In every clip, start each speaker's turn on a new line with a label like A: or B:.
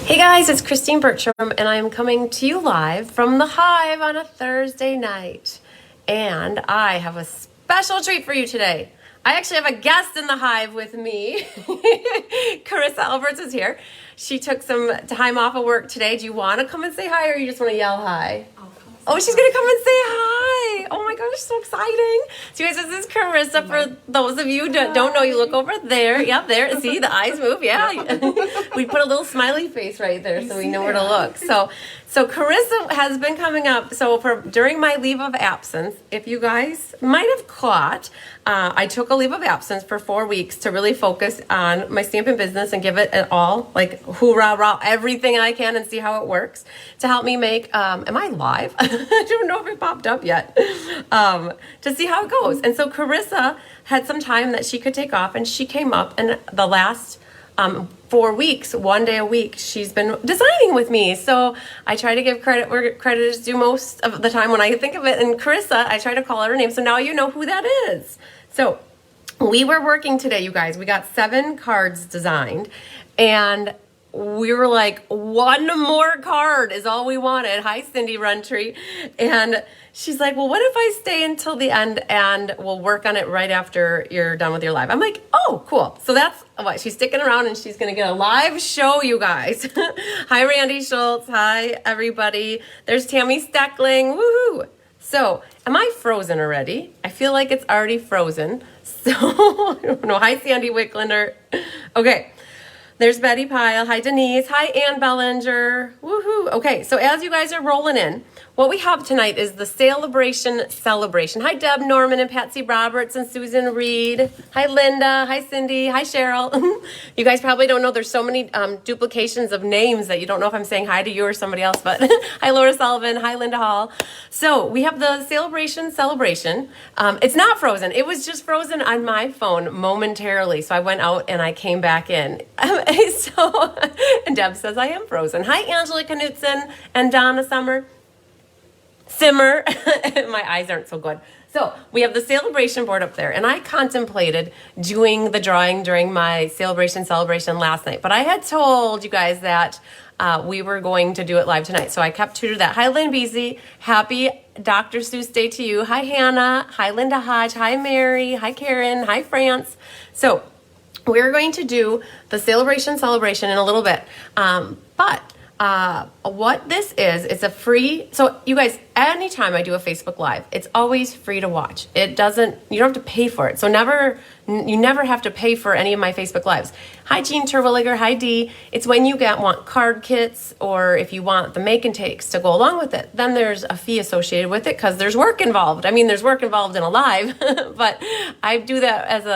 A: Hey guys, it's Christine Bertram, and I'm coming to you live from the Hive on a Thursday night. And I have a special treat for you today. I actually have a guest in the Hive with me. Carissa Alberts is here. She took some time off of work today. Do you want to come and say hi, or you just want to yell hi? Oh, she's going to come and say hi. Oh my gosh, so exciting. So you guys, this is Carissa. For those of you who don't know, you look over there. Yep, there. See, the eyes move. Yeah. We put a little smiley face right there so we know where to look. So Carissa has been coming up. So during my leave of absence, if you guys might have caught, I took a leave of absence for 4 weeks to really focus on my stamping business and give it an all, like hoorah, rah, everything I can and see how it works to help me make, am I live? I don't know if it popped up yet, to see how it goes. And so Carissa had some time that she could take off, and she came up, and the last 4 weeks, 1 day a week, she's been designing with me. So I try to give credit where credit is due most of the time when I think of it. And Carissa, I try to call her name. So now you know who that is. So we were working today, you guys. We got 7 cards designed, and we were like, one more card is all we wanted. Hi, Cindy Runtree. And she's like, well, what if I stay until the end and we'll work on it right after you're done with your live? I'm like, oh, cool. So that's what she's sticking around, and she's going to get a live show, you guys. Hi, Randy Schultz. Hi, everybody. There's Tammy Steckling. Woohoo. So am I frozen already? I feel like it's already frozen. So I don't know. Hi, Sandy Wicklander. Okay. There's Betty Pyle. Hi, Denise. Hi, Ann Bellinger. Woohoo. Okay, so as you guys are rolling in, what we have tonight is the Sale-A-Bration celebration. Hi, Deb Norman and Patsy Roberts and Susan Reed. Hi, Linda. Hi, Cindy. Hi, Cheryl. You guys probably don't know there's so many duplications of names that you don't know if I'm saying hi to you or somebody else, but hi, Laura Sullivan. Hi, Linda Hall. So we have the Sale-A-Bration celebration. It's not frozen. It was just frozen on my phone momentarily, so I went out and I came back in. And Deb says I am frozen. Hi, Angela Knutson and Donna Simmer. My eyes aren't so good. So we have the Sale-A-Bration board up there, and I contemplated doing the drawing during my celebration last night, but I had told you guys that we were going to do it live tonight, so I kept true to that. Hi, Lynn Beasy. Happy Dr. Seuss Day to you. Hi, Hannah. Hi, Linda Hodge. Hi, Mary. Hi, Karen. Hi, France. So we're going to do the Sale-A-Bration celebration in a little bit, but what this is, it's a free, so you guys, anytime I do a Facebook Live, it's always free to watch. You don't have to pay for it. So you never have to pay for any of my Facebook Lives. Hi, Jean Terwilliger. Hi, Dee. It's when you want card kits, or if you want the make and takes to go along with it, then there's a fee associated with it because there's work involved. I mean, there's work involved in a live, but I do that as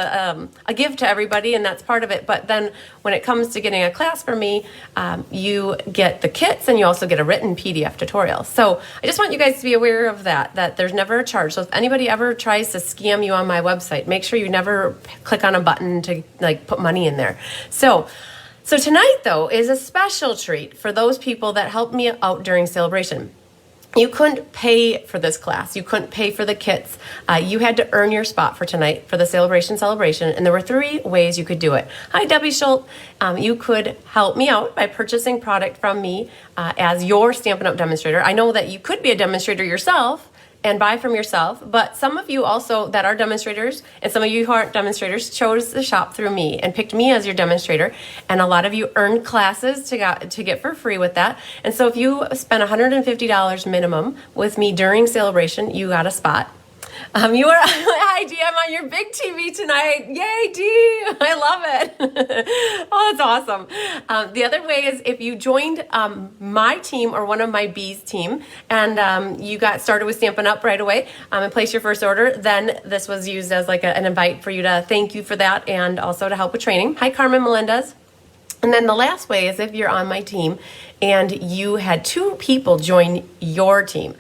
A: a gift to everybody, and that's part of it. But then when it comes to getting a class from me, you get the kits, and you also get a written PDF tutorial. So I just want you guys to be aware of that there's never a charge. So if anybody ever tries to scam you on my website, make sure you never click on a button to put money in there. So tonight, though, is a special treat for those people that helped me out during Sale-A-Bration. You couldn't pay for this class. You couldn't pay for the kits. You had to earn your spot for tonight for the Sale-A-Bration celebration, and there were 3 ways you could do it. Hi, Debbie Schultz. You could help me out by purchasing product from me as your Stampin' Up! Demonstrator. I know that you could be a demonstrator yourself and buy from yourself, but some of you also that are demonstrators, and some of you who aren't demonstrators, chose to shop through me and picked me as your demonstrator, and a lot of you earned classes to get for free with that. And so if you spend $150 minimum with me during Sale-A-Bration, you got a spot. Hi, Dee, I'm on your big TV tonight. Yay, Dee. I love it. Oh, that's awesome. The other way is if you joined my team or one of my Bees team, and you got started with Stampin' Up! Right away and placed your first order, then this was used as an invite for you to thank you for that and also to help with training. Hi, Carmen Melendez. And then the last way is if you're on my team and you had 2 people join your team.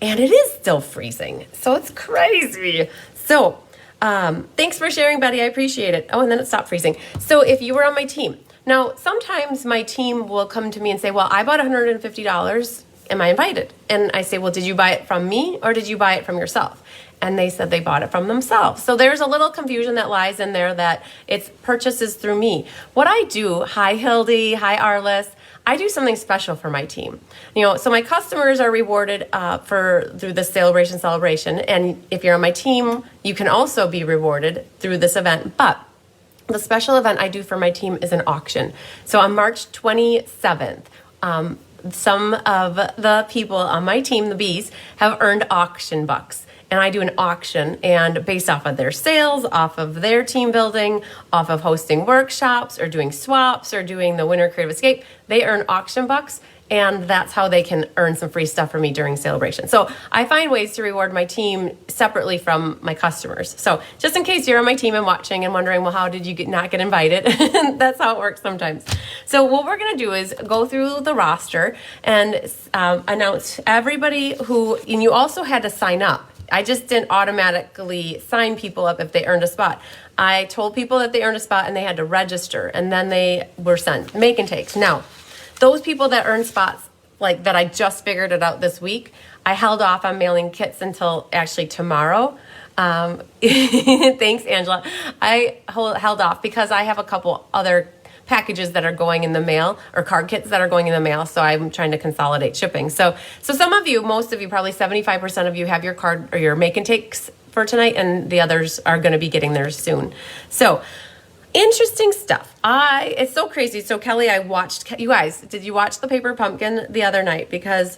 A: And it is still freezing, so it's crazy. So thanks for sharing, Betty. I appreciate it. Oh, and then it stopped freezing. So if you were on my team. Now, sometimes my team will come to me and say, well, I bought $150. Am I invited? And I say, well, did you buy it from me or did you buy it from yourself? and they said they bought it from themselves. So there's a little confusion that lies in there that it's purchases through me. What I do, hi Hildy, hi Arliss, I do something special for my team. So my customers are rewarded through the Sale-A-Bration celebration. And if you're on my team, you can also be rewarded through this event. But the special event I do for my team is an auction. So on March 27th, some of the people on my team, the bees, have earned auction bucks. And I do an auction, and based off of their sales, off of their team building, off of hosting workshops or doing swaps or doing the Winter Creative Escape, they earn auction bucks, and that's how they can earn some free stuff from me during Sale-A-Bration. So I find ways to reward my team separately from my customers. So just in case you're on my team and watching and wondering, well, how did you not get invited? That's how it works sometimes. So what we're gonna do is go through the roster and announce everybody and you also had to sign up. I just didn't automatically sign people up if they earned a spot. I told people that they earned a spot and they had to register, and then they were sent make and takes. Now, those people that earned spots, like that I just figured it out this week, I held off on mailing kits until actually tomorrow. Thanks, Angela. I held off because I have a couple other packages that are going in the mail, or card kits that are going in the mail, so I'm trying to consolidate shipping. So some of you, most of you, probably 75% of you have your card or your make and takes for tonight, and the others are going to be getting theirs soon. So interesting stuff. It's so crazy. So Kelly, I watched, you guys, did you watch the Paper Pumpkin the other night? Because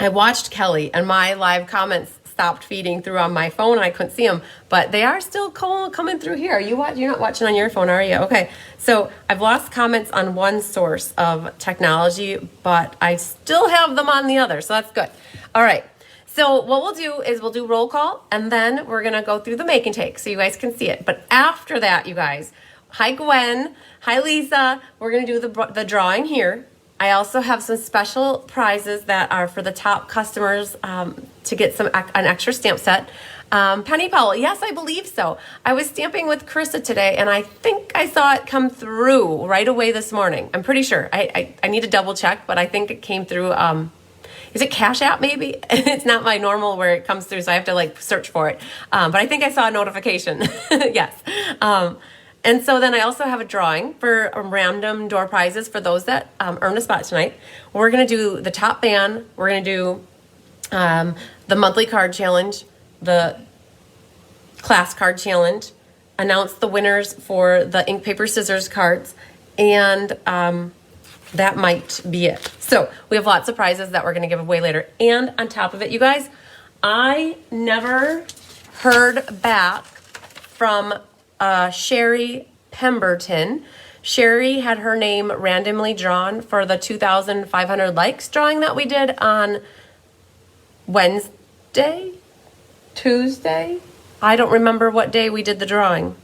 A: I watched Kelly and my live comments stopped feeding through on my phone and I couldn't see them, but they are still coming through here. You're not watching on your phone, are you? Okay. So I've lost comments on one source of technology, but I still have them on the other. So that's good. All right. So what we'll do is we'll do roll call, and then we're going to go through the make and take so you guys can see it. But after that, you guys, hi Gwen, hi Lisa, we're going to do the drawing here. I also have some special prizes that are for the top customers to get an extra stamp set. Penny Powell, yes, I believe so. I was stamping with Carissa today, and I think I saw it come through right away this morning. I'm pretty sure. I need to double check, but I think it came through. Is it Cash App maybe? It's not my normal where it comes through, so I have to search for it. But I think I saw a notification. Yes. And so then I also have a drawing for random door prizes for those that earn a spot tonight. We're going to do the top band. We're going to do the monthly card challenge, the class card challenge, announce the winners for the ink, paper, scissors cards, and that might be it. So we have lots of prizes that we're going to give away later. And on top of it, you guys, I never heard back from Sherry Pemberton. Sherry had her name randomly drawn for the 2,500 likes drawing that we did on Tuesday. I don't remember what day we did the drawing.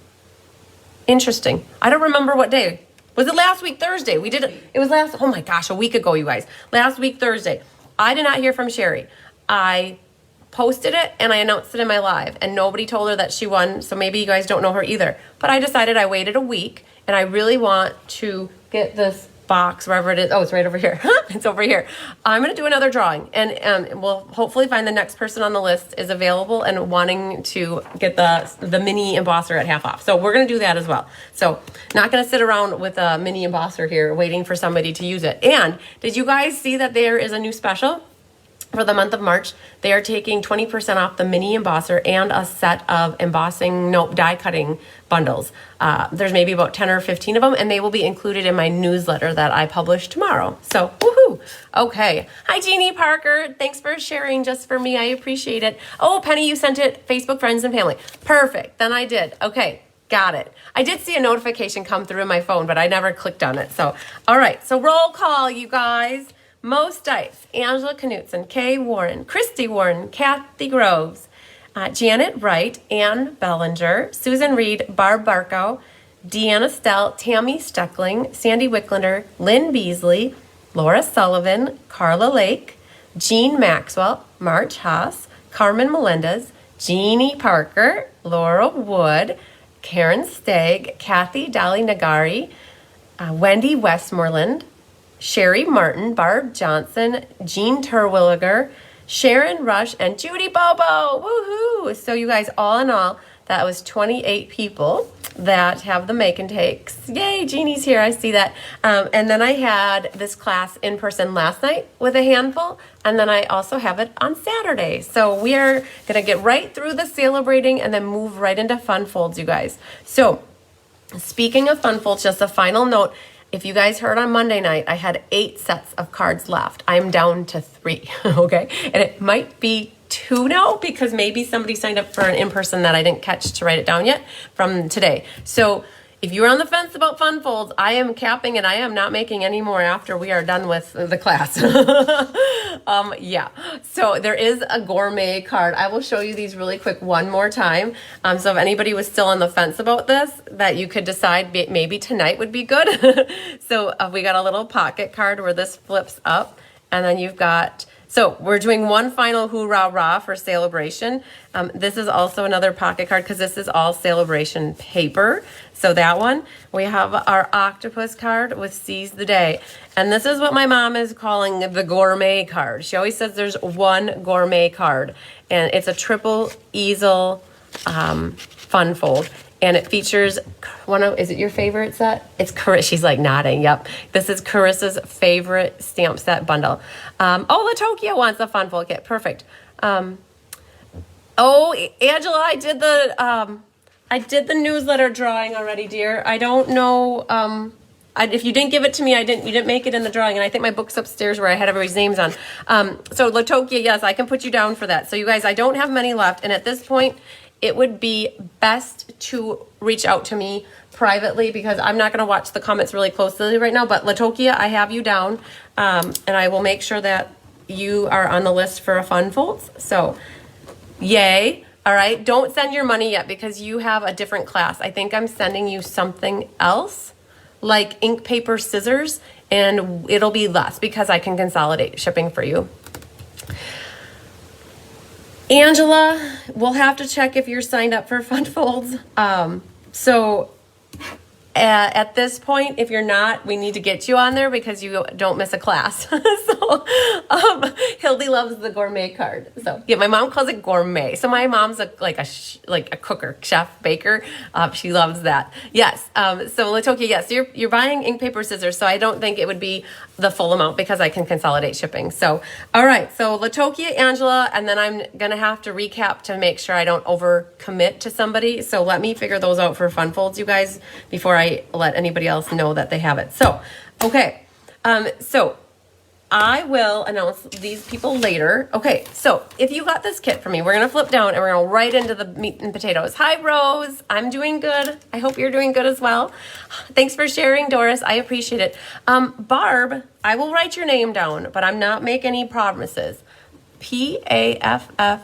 A: Interesting. I don't remember what day. Was it last week, Thursday? We did it. It was oh my gosh, a week ago, you guys. Last week, Thursday. I did not hear from Sherry. I posted it and I announced it in my live, and nobody told her that she won, so maybe you guys don't know her either. But I decided I waited a week, and I really want to get this box wherever it is. Oh, it's right over here. It's over here. I'm going to do another drawing, and we'll hopefully find the next person on the list is available and wanting to get the mini embosser at half off. So we're going to do that as well. So not going to sit around with a mini embosser here waiting for somebody to use it. And did you guys see that there is a new special? For the month of March, they are taking 20% off the mini embosser and a set of die cutting bundles. There's maybe about 10 or 15 of them, and they will be included in my newsletter that I publish tomorrow. So, woohoo! Okay. Hi, Jeannie Parker. Thanks for sharing just for me. I appreciate it. Oh, Penny, you sent it. Facebook friends and family. Perfect. Then I did. Okay. Got it. I did see a notification come through in my phone, but I never clicked on it. So, all right. So, roll call, you guys. Most Dice, Angela Knutson, Kay Warren, Christy Warren, Kathy Groves, Janet Wright, Ann Bellinger, Susan Reed, Barb Barkow, Deanna Stell, Tammy Steckling, Sandy Wicklander, Lynn Beasley, Laura Sullivan, Carla Lake, Jean Maxwell, March Haas, Carmen Melendez, Jeannie Parker, Laura Wood, Karen Stagg, Kathy Dolly Nagari, Wendy Westmoreland, Sherry Martin, Barb Johnson, Jean Terwilliger, Sharon Rush, and Judy Bobo. Woohoo! So you guys, all in all, that was 28 people that have the make and takes. Yay, Jeannie's here, I see that. And then I had this class in person last night with a handful, and then I also have it on Saturday. So we are gonna get right through the celebrating and then move right into fun folds, you guys. So speaking of fun folds, just a final note. If you guys heard on Monday night, I had 8 sets of cards left. I'm down to 3, okay? And it might be 2 now because maybe somebody signed up for an in-person that I didn't catch to write it down yet from today. So if you're on the fence about fun folds, I am capping and I am not making any more after we are done with the class. Yeah, so there is a gourmet card. I will show you these really quick one more time. So if anybody was still on the fence about this, that you could decide maybe tonight would be good. So we got a little pocket card where this flips up, and then you've got, so we're doing one final hoorah rah for Sale-A-Bration. This is also another pocket card because this is all Sale-A-Bration paper. So that one, we have our octopus card with Seize the Day. And this is what my mom is calling the gourmet card. She always says there's one gourmet card, and it's a triple easel fun fold. And it features one of, is it your favorite set? It's Carissa. She's like nodding. Yep. This is Carissa's favorite stamp set bundle. Oh, Latokia wants a fun fold kit. Perfect. Oh, Angela, I did the newsletter drawing already, dear. I don't know. If you didn't give it to me, you didn't make it in the drawing, and I think my book's upstairs where I had everybody's names on. So Latokia, yes, I can put you down for that. So you guys, I don't have many left, and at this point, it would be best to reach out to me privately because I'm not going to watch the comments really closely right now. But Latokia, I have you down, and I will make sure that you are on the list for a fun folds. So, yay. All right. Don't send your money yet because you have a different class. I think I'm sending you something else like ink, paper, scissors, and it'll be less because I can consolidate shipping for you. Angela, we'll have to check if you're signed up for fun folds. At this point, if you're not, we need to get you on there because you don't miss a class. So Hildy loves the gourmet card. So yeah, my mom calls it gourmet. So my mom's like a cooker, chef, baker. She loves that. Yes. So Latokia, yes, you're buying ink, paper, scissors. So I don't think it would be the full amount because I can consolidate shipping. So all right. So Latokia, Angela, and then I'm gonna have to recap to make sure I don't overcommit to somebody. So let me figure those out for fun folds, you guys, before I let anybody else know that they have it. So, okay. So I will announce these people later. Okay. So if you got this kit from me, we're going to flip down and we're going to right into the meat and potatoes. Hi, Rose. I'm doing good. I hope you're doing good as well. Thanks for sharing, Doris. I appreciate it. Barb, I will write your name down, but I'm not making any promises. Paffenroth.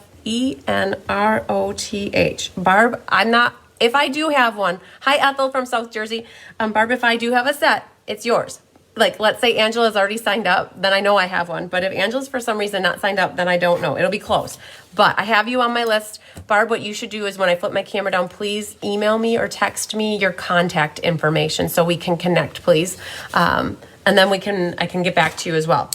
A: Barb, I'm not. If I do have one, hi Ethel from South Jersey. Barb, if I do have a set, it's yours. Like, let's say Angela's already signed up, then I know I have one. But if Angela's for some reason not signed up, then I don't know. It'll be close. But I have you on my list. Barb, what you should do is when I flip my camera down, please email me or text me your contact information so we can connect, please. And then I can get back to you as well.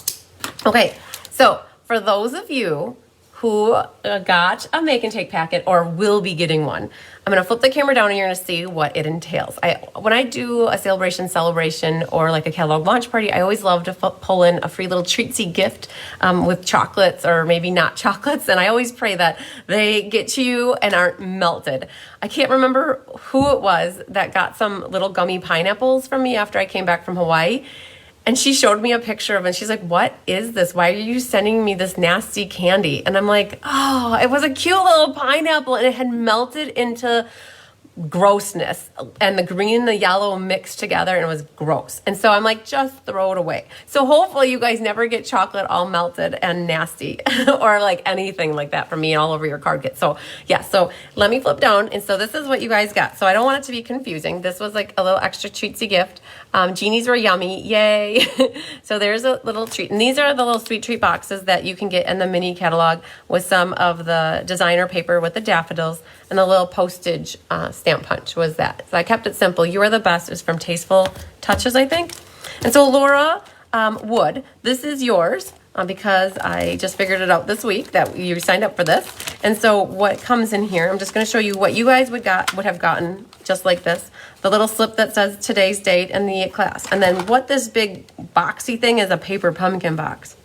A: Okay, so for those of you who got a make and take packet or will be getting one, I'm gonna flip the camera down and you're gonna see what it entails. When I do a Sale-A-Bration celebration or like a catalog launch party, I always love to pull in a free little treatsy gift with chocolates or maybe not chocolates. And I always pray that they get to you and aren't melted. I can't remember who it was that got some little gummy pineapples from me after I came back from Hawaii. And she showed me a picture of it and she's like, what is this? Why are you sending me this nasty candy? And I'm like, oh, it was a cute little pineapple and it had melted into grossness, and the green and the yellow mixed together and it was gross. And so I'm like, just throw it away. So hopefully you guys never get chocolate all melted and nasty or like anything like that from me all over your card kit. So yeah, so let me flip down. And so this is what you guys got. So I don't want it to be confusing. This was like a little extra treatsy gift. Genie's were yummy. Yay. So there's a little treat. And these are the little sweet treat boxes that you can get in the mini catalog with some of the designer paper with the daffodils and the little postage stamp punch was that. So I kept it simple. You are the best. It was from Tasteful Touches, I think. And so Laura Wood, this is yours. because I just figured it out this week that you signed up for this. And so what comes in here, I'm just going to show you what you guys would have gotten just like this. The little slip that says today's date and the class. And then what this big boxy thing is, a paper pumpkin box.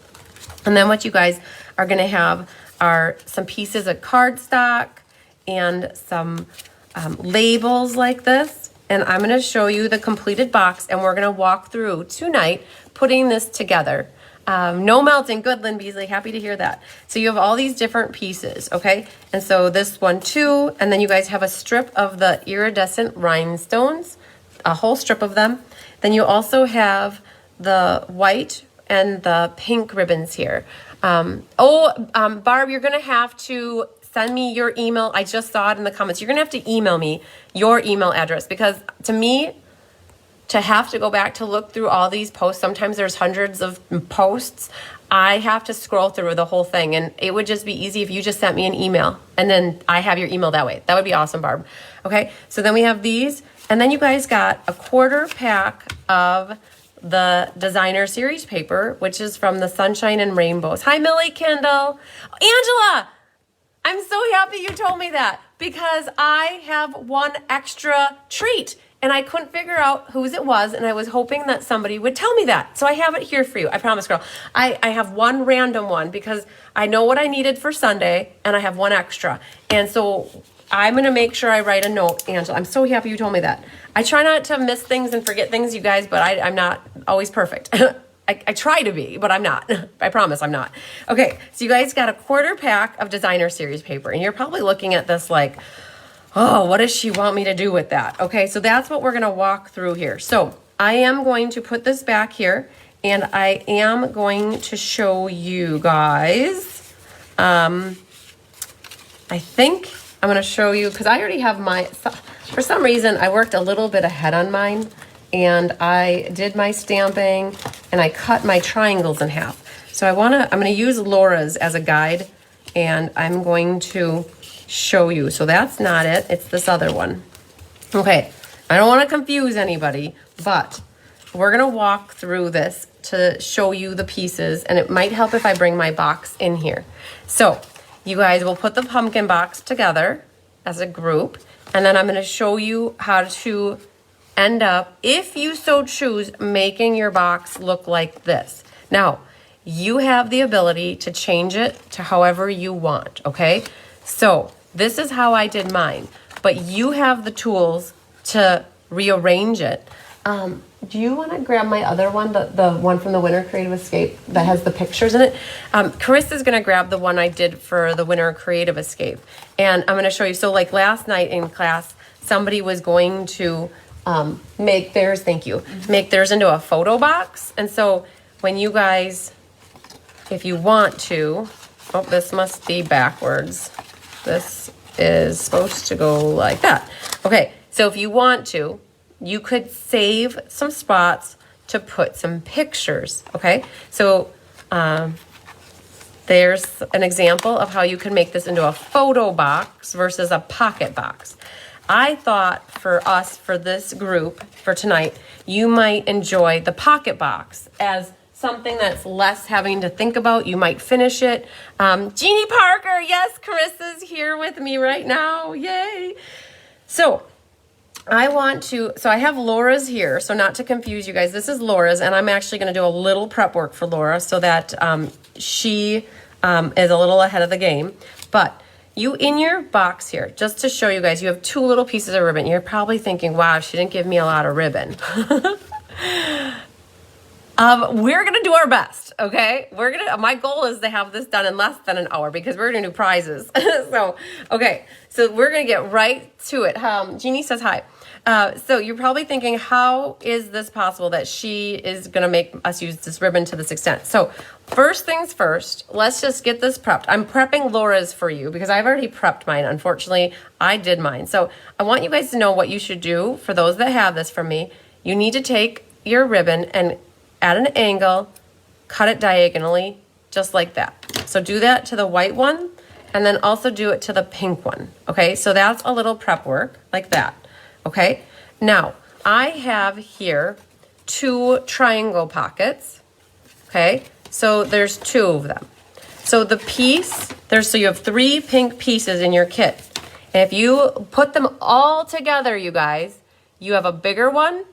A: And then what you guys are going to have are some pieces of cardstock and some labels like this. And I'm going to show you the completed box, and we're going to walk through tonight putting this together. No melting. Good, Lynn Beasley. Happy to hear that. So you have all these different pieces, okay? And so this one too, and then you guys have a strip of the iridescent rhinestones, a whole strip of them. Then you also have the white and the pink ribbons here. Barb, you're going to have to send me your email. I just saw it in the comments. You're going to have to email me your email address, because to me, to have to go back to look through all these posts, sometimes there's hundreds of posts. I have to scroll through the whole thing, and it would just be easy if you just sent me an email, and then I have your email that way. That would be awesome, Barb. Okay, so then we have these, and then you guys got a quarter pack of the designer series paper, which is from the Sunshine and Rainbows. Hi, Millie Kendall. Angela, I'm so happy you told me that, because I have one extra treat. And I couldn't figure out whose it was, and I was hoping that somebody would tell me that. So I have it here for you. I promise, girl. I have one random one because I know what I needed for Sunday, and I have one extra. And so I'm going to make sure I write a note, Angela. I'm so happy you told me that. I try not to miss things and forget things, you guys, but I'm not always perfect. I try to be, but I'm not. I promise I'm not. Okay, so you guys got a quarter pack of designer series paper, and you're probably looking at this like, oh, what does she want me to do with that? Okay, so that's what we're going to walk through here. So I am going to put this back here, and I am going to show you guys. I think I'm going to show you, because I already have my, for some reason, I worked a little bit ahead on mine, and I did my stamping, and I cut my triangles in half. So I'm going to use Laura's as a guide, and I'm going to show you. So that's not it. It's this other one. Okay. I don't want to confuse anybody, but we're going to walk through this to show you the pieces, and it might help if I bring my box in here. So you guys will put the pumpkin box together as a group, and then I'm going to show you how to end up, if you so choose, making your box look like this. Now, you have the ability to change it to however you want, okay? So this is how I did mine, but you have the tools to rearrange it. Do you want to grab my other one, the one from the Winter Creative Escape that has the pictures in it? Carissa's going to grab the one I did for the Winter Creative Escape. And I'm going to show you. So like last night in class, somebody was going to make theirs, thank you, make theirs into a photo box. And so when you guys, if you want to, oh, this must be backwards. This is supposed to go like that. Okay, so if you want to, you could save some spots to put some pictures, okay? So there's an example of how you can make this into a photo box versus a pocket box. I thought for us, for this group, for tonight, you might enjoy the pocket box as something that's less having to think about. You might finish it. Jeannie Parker, yes, Carissa's here with me right now. Yay. So I have Laura's here. So not to confuse you guys, this is Laura's, and I'm actually going to do a little prep work for Laura so that she is a little ahead of the game. But you, in your box here, just to show you guys, you have two little pieces of ribbon. You're probably thinking, wow, she didn't give me a lot of ribbon. We're going to do our best, okay? My goal is to have this done in less than an hour because we're going to do prizes. So we're going to get right to it. Jeannie says hi. So you're probably thinking, how is this possible that she is going to make us use this ribbon to this extent? So first things first, let's just get this prepped. I'm prepping Laura's for you because I've already prepped mine. Unfortunately, I did mine. So I want you guys to know what you should do for those that have this from me. You need to take your ribbon and at an angle, cut it diagonally, just like that. So do that to the white one, and then also do it to the pink one, okay? So that's a little prep work, like that, okay? Now, I have here 2 triangle pockets, okay? So there's 2 of them. So the piece, so you have 3 pink pieces in your kit. And if you put them all together, you guys, you have a bigger one,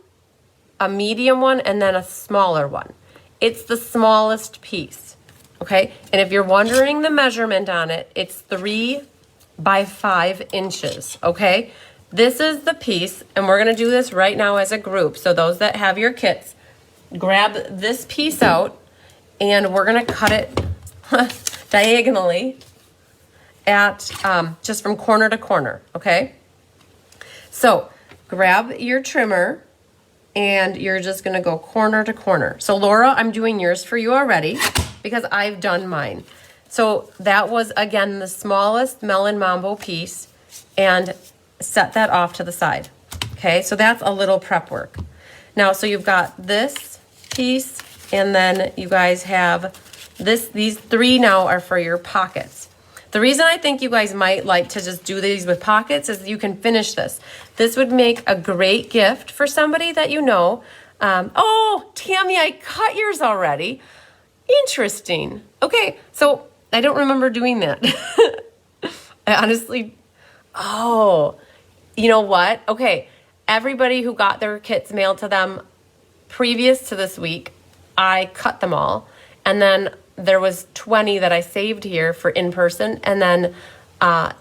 A: a medium one, and then a smaller one. It's the smallest piece, okay? And if you're wondering the measurement on it, it's 3 by 5 inches, okay? This is the piece, and we're gonna do this right now as a group. So those that have your kits, grab this piece out, and we're gonna cut it diagonally at just from corner to corner, okay? So grab your trimmer, and you're just gonna go corner to corner. So Laura, I'm doing yours for you already because I've done mine. So that was, again, the smallest melon mambo piece, and set that off to the side. Okay, so that's a little prep work. Now, so you've got this piece, and then you guys have this. These 3 now are for your pockets. The reason I think you guys might like to just do these with pockets is you can finish this. This would make a great gift for somebody that you know. Oh, Tammy, I cut yours already. Interesting. Okay, so I don't remember doing that. I honestly, oh, you know what? Okay, everybody who got their kits mailed to them previous to this week, I cut them all. And then there was 20 that I saved here for in person, and then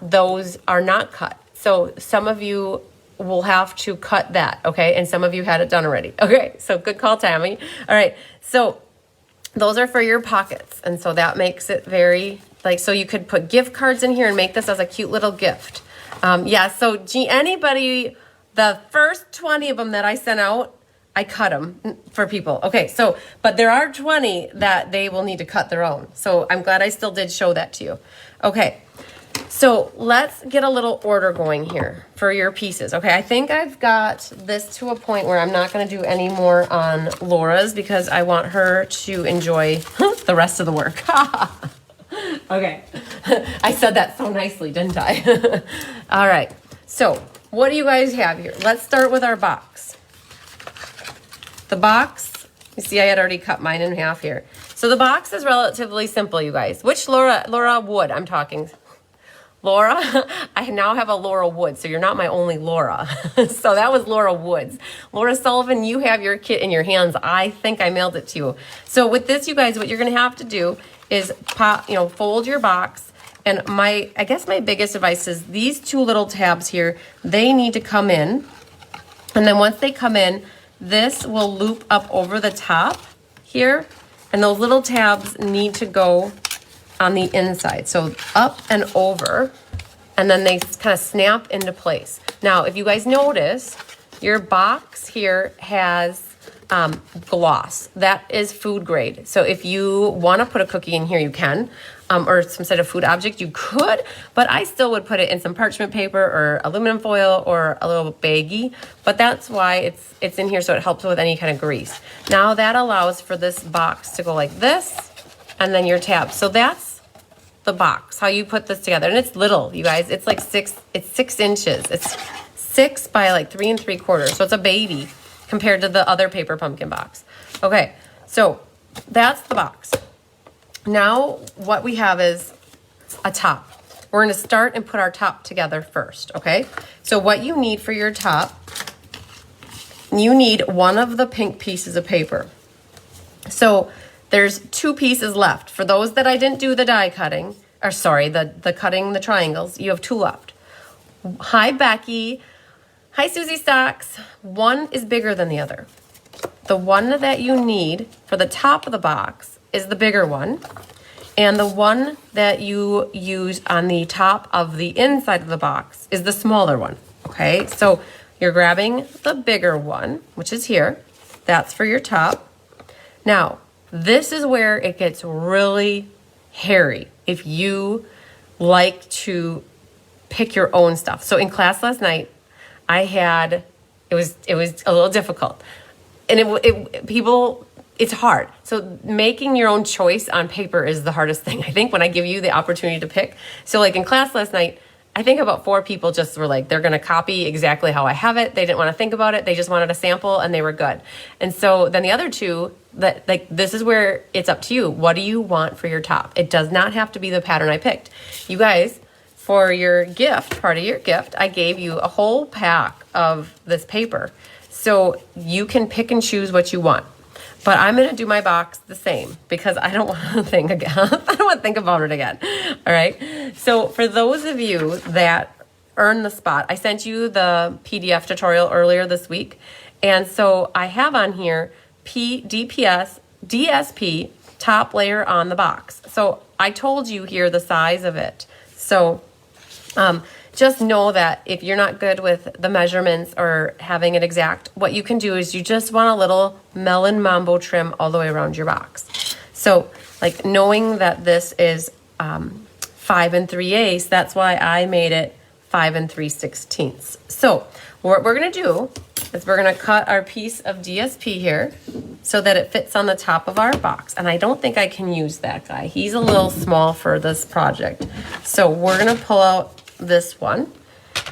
A: those are not cut. So some of you will have to cut that, okay? And some of you had it done already. Okay, so good call, Tammy. All right, so those are for your pockets, and so that makes it very, so you could put gift cards in here and make this as a cute little gift. Yeah, so anybody, the first 20 of them that I sent out, I cut them for people. Okay, so, but there are 20 that they will need to cut their own. So I'm glad I still did show that to you. Okay, so let's get a little order going here for your pieces. Okay, I think I've got this to a point where I'm not gonna do any more on Laura's because I want her to enjoy the rest of the work. Okay, I said that so nicely, didn't I? All right, so what do you guys have here? Let's start with our box. The box, you see I had already cut mine in half here. So the box is relatively simple, you guys. Which Laura Wood I'm talking. Laura, I now have a Laura Wood, so you're not my only Laura. So that was Laura Woods. Laura Sullivan, you have your kit in your hands. I think I mailed it to you. So with this, you guys, what you're gonna have to do is fold your box. And I guess my biggest advice is these 2 little tabs here, they need to come in. And then once they come in, this will loop up over the top here. And those little tabs need to go on the inside. So up and over, and then they kind of snap into place. Now, if you guys notice, your box here has gloss. That is food grade. So if you want to put a cookie in here, you can, or some sort of food object, you could, but I still would put it in some parchment paper or aluminum foil or a little baggie, but that's why it's in here, so it helps with any kind of grease. Now that allows for this box to go like this, and then your tab. So that's the box, how you put this together. And it's little, you guys. It's like 6 inches. It's 6 by 3 3/4. So it's a baby compared to the other paper pumpkin box. Okay, so that's the box. Now what we have is a top. We're gonna start and put our top together first, okay? So what you need for your top, you need one of the pink pieces of paper. So there's 2 pieces left. For those that I didn't do the die cutting, or sorry, the cutting the triangles, you have 2 left. Hi, Becky. Hi, Susie Stocks. One is bigger than the other. The one that you need for the top of the box is the bigger one. And the one that you use on the top of the inside of the box is the smaller one, okay? So you're grabbing the bigger one, which is here. That's for your top. Now, this is where it gets really hairy if you like to pick your own stuff. So in class last night, it was a little difficult. And it's hard. So making your own choice on paper is the hardest thing, I think, when I give you the opportunity to pick. So in class last night, I think about 4 people just were like, they're going to copy exactly how I have it. They didn't want to think about it. They just wanted a sample and they were good. And so then the other 2, that like, this is where it's up to you. What do you want for your top? It does not have to be the pattern I picked. You guys, for your gift, part of your gift, I gave you a whole pack of this paper. So you can pick and choose what you want. But I'm going to do my box the same because I don't want to think again. I don't want to think about it again. All right. So for those of you that earn the spot, I sent you the PDF tutorial earlier this week. And so I have on here DPS, DSP, top layer on the box. So I told you here the size of it. So just know that if you're not good with the measurements or having it exact, what you can do is you just want a little melon mambo trim all the way around your box. So like knowing that this is 5 3/8, that's why I made it 5 3/16. So what we're gonna do is we're gonna cut our piece of DSP here so that it fits on the top of our box. And I don't think I can use that guy. He's a little small for this project. So we're gonna pull out this one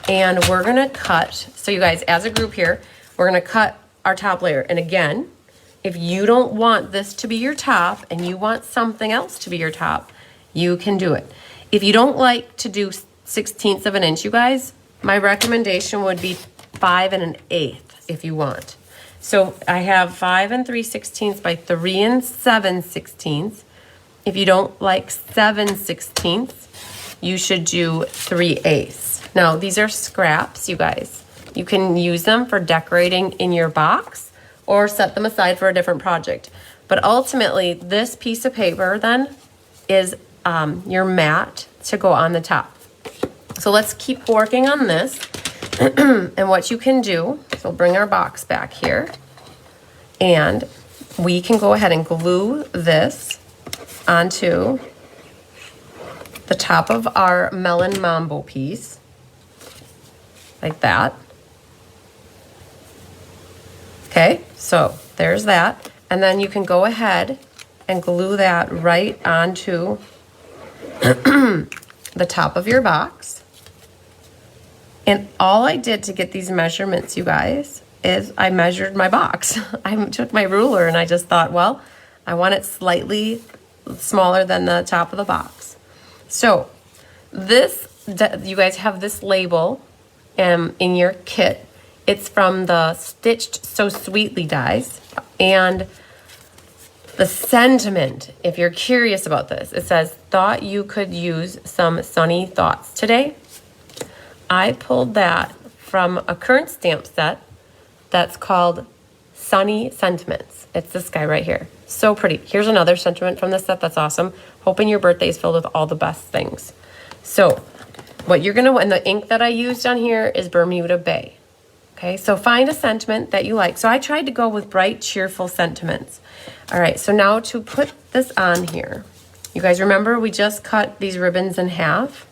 A: and we're gonna cut. So you guys, as a group here, we're gonna cut our top layer. And again, if you don't want this to be your top and you want something else to be your top, you can do it. If you don't like to do 1/16 of an inch, you guys, my recommendation would be 5 1/8 if you want. So I have 5 3/16 by 3 7/16. If you don't like 7/16, you should do 3/8. Now, these are scraps, you guys. You can use them for decorating in your box or set them aside for a different project. But ultimately, this piece of paper then is your mat to go on the top. So let's keep working on this. And what you can do, so we'll bring our box back here, and we can go ahead and glue this onto the top of our melon mambo piece, like that. Okay, so there's that. And then you can go ahead and glue that right onto the top of your box. And all I did to get these measurements, you guys, is I measured my box. I took my ruler and I just thought, well, I want it slightly smaller than the top of the box. So this, you guys have this label in your kit. It's from the Stitched So Sweetly dies. And the sentiment, if you're curious about this, it says, thought you could use some sunny thoughts today. I pulled that from a current stamp set that's called Sunny Sentiments. It's this guy right here. So pretty. Here's another sentiment from this set that's awesome. Hoping your birthday is filled with all the best things. So what you're gonna, and the ink that I used on here is Bermuda Bay. Okay, so find a sentiment that you like. So I tried to go with bright, cheerful sentiments. All right, so now to put this on here, you guys remember we just cut these ribbons in half.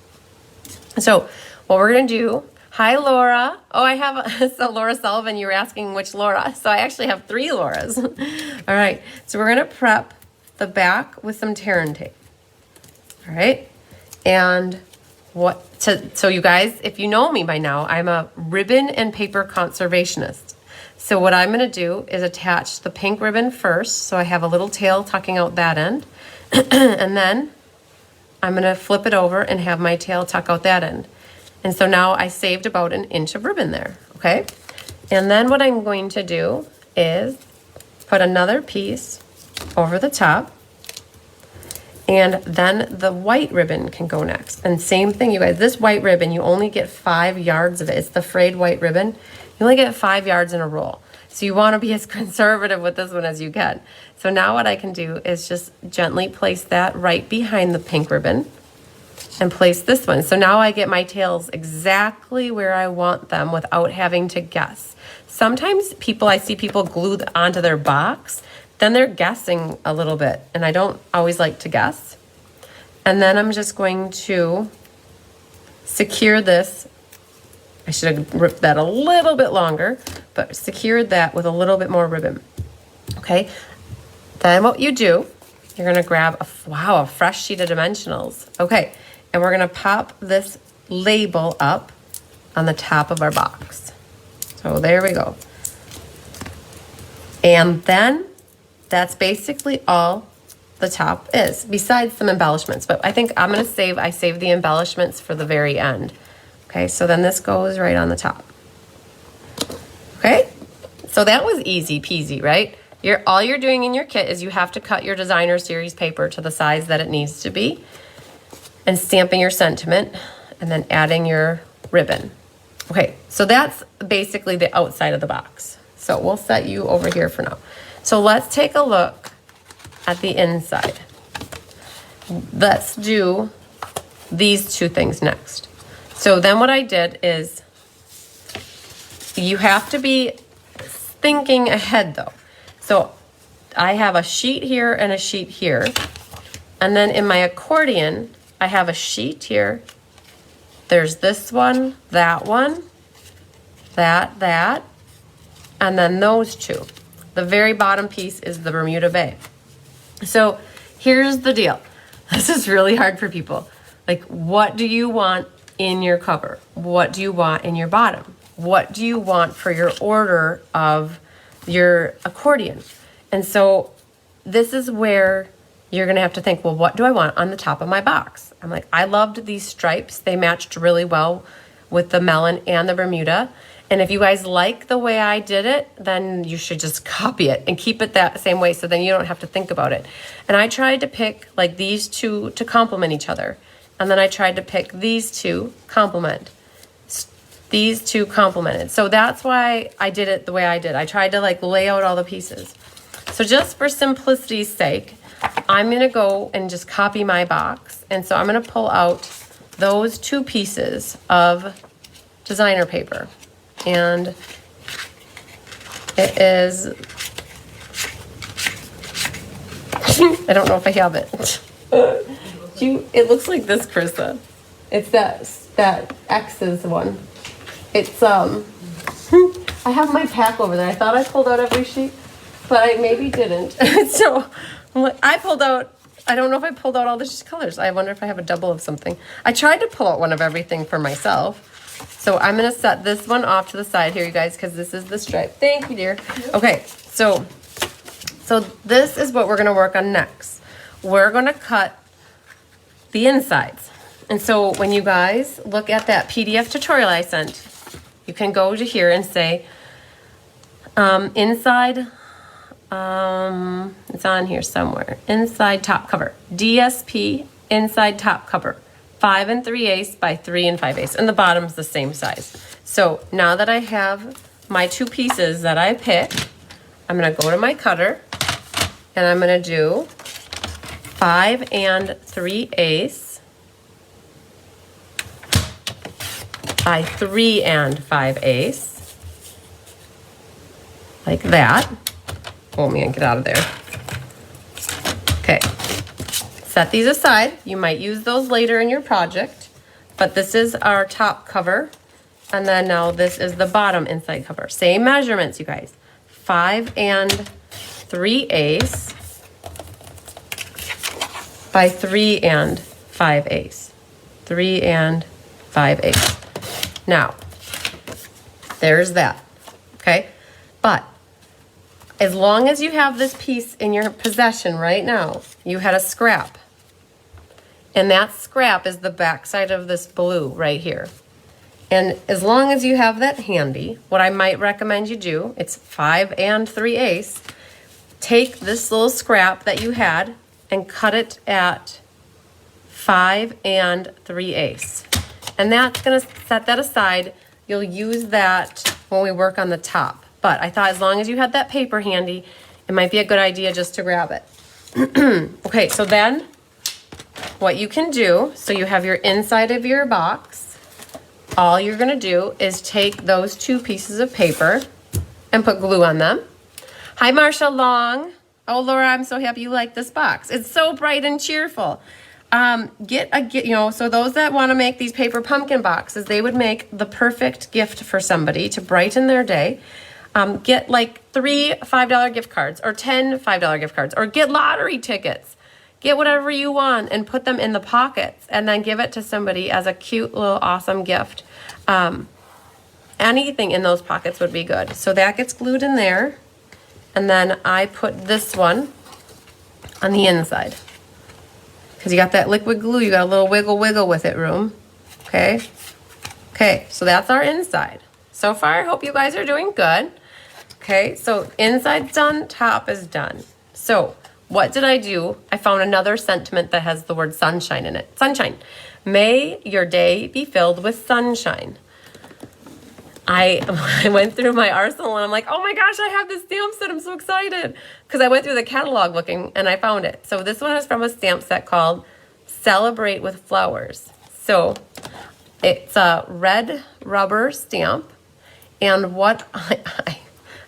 A: So what we're gonna do, hi Laura. Oh, I have, so Laura Sullivan, you were asking which Laura. So I actually have 3 Lauras. All right, so we're gonna prep the back with some tear and tape. All right, and so you guys, if you know me by now, I'm a ribbon and paper conservationist. So what I'm gonna do is attach the pink ribbon first, so I have a little tail tucking out that end, and then I'm gonna flip it over and have my tail tuck out that end. And so now I saved about 1 inch of ribbon there, okay? And then what I'm going to do is put another piece over the top, and then the white ribbon can go next. And same thing, you guys, this white ribbon, you only get 5 yards of it. It's the frayed white ribbon. You only get 5 yards in a roll. So you wanna be as conservative with this one as you can. So now what I can do is just gently place that right behind the pink ribbon and place this one. So now I get my tails exactly where I want them without having to guess. Sometimes I see people glue onto their box, then they're guessing a little bit, and I don't always like to guess. And then I'm just going to secure this. I should have ripped that a little bit longer, but secured that with a little bit more ribbon. Okay, then what you do, you're gonna grab a fresh sheet of dimensionals. Okay, and we're gonna pop this label up on the top of our box. So there we go. And then that's basically all the top is, besides some embellishments. But I think I'm gonna I save the embellishments for the very end. Okay, so then this goes right on the top. Okay, so that was easy peasy, right? All you're doing in your kit is you have to cut your designer series paper to the size that it needs to be, and stamping your sentiment, and then adding your ribbon. Okay, so that's basically the outside of the box. So we'll set you over here for now. So let's take a look at the inside. Let's do these two things next. So then what I did is, you have to be thinking ahead though. So I have a sheet here and a sheet here. And then in my accordion, I have a sheet here. There's this one, that, and then those two. The very bottom piece is the Bermuda Bay. So here's the deal. This is really hard for people. Like, what do you want in your cover? What do you want in your bottom? What do you want for your order of your accordion? And so this is where you're gonna have to think, well, what do I want on the top of my box? I'm like, I loved these stripes. They matched really well with the melon and the Bermuda. And if you guys like the way I did it, then you should just copy it and keep it that same way, so then you don't have to think about it. And I tried to pick like these two to complement each other. And then I tried to pick these two complement. These two complemented. So that's why I did it the way I did. I tried to like lay out all the pieces. So just for simplicity's sake, I'm gonna go and just copy my box. And so I'm gonna pull out those two pieces of designer paper. And it is, I don't know if I have it. It looks like this, Krista. It's that X's one. It's, I have my pack over there. I thought I pulled out every sheet, but I maybe didn't. So I pulled out, I don't know if I pulled out all the colors. I wonder if I have a double of something. I tried to pull out one of everything for myself. So I'm gonna set this one off to the side here, you guys, because this is the stripe. Thank you, dear. Okay, so this is what we're gonna work on next. We're gonna cut the insides. And so when you guys look at that PDF tutorial I sent, you can go to here and say, inside, it's on here somewhere, inside top cover, DSP, inside top cover, 5 3/8 by 3 5/8, and the bottom's the same size. So now that I have my two pieces that I picked, I'm gonna go to my cutter, and I'm gonna do 5 3/8 by 3 5/8, like that. Oh man, get out of there. Okay, set these aside. You might use those later in your project, but this is our top cover, and then now this is the bottom inside cover. Same measurements, you guys. 5 3/8 by 3 5/8, 3 5/8. Now, there's that, okay? But as long as you have this piece in your possession right now, you had a scrap. And that scrap is the backside of this blue right here. And as long as you have that handy, what I might recommend you do, it's 5 3/8, take this little scrap that you had and cut it at 5 3/8. And that's gonna set that aside. You'll use that when we work on the top. But I thought as long as you had that paper handy, it might be a good idea just to grab it. Okay, so then what you can do, so you have your inside of your box, all you're gonna do is take those two pieces of paper and put glue on them. Hi, Marsha Long. Oh, Laura, I'm so happy you like this box. It's so bright and cheerful. So those that want to make these paper pumpkin boxes, they would make the perfect gift for somebody to brighten their day. Get like 3 $5 gift cards or 10 $5 gift cards, or get lottery tickets. get whatever you want and put them in the pockets and then give it to somebody as a cute little awesome gift. Anything in those pockets would be good. So that gets glued in there. And then I put this one on the inside. Because you got that liquid glue, you got a little wiggle with it room. Okay? Okay, so that's our inside. So far, I hope you guys are doing good. Okay, so inside's done, top is done. So what did I do? I found another sentiment that has the word sunshine in it. Sunshine. May your day be filled with sunshine. I went through my arsenal and I'm like, oh my gosh, I have this stamp set. I'm so excited. Because I went through the catalog looking and I found it. So this one is from a stamp set called Celebrate with Flowers. So it's a red rubber stamp. And what I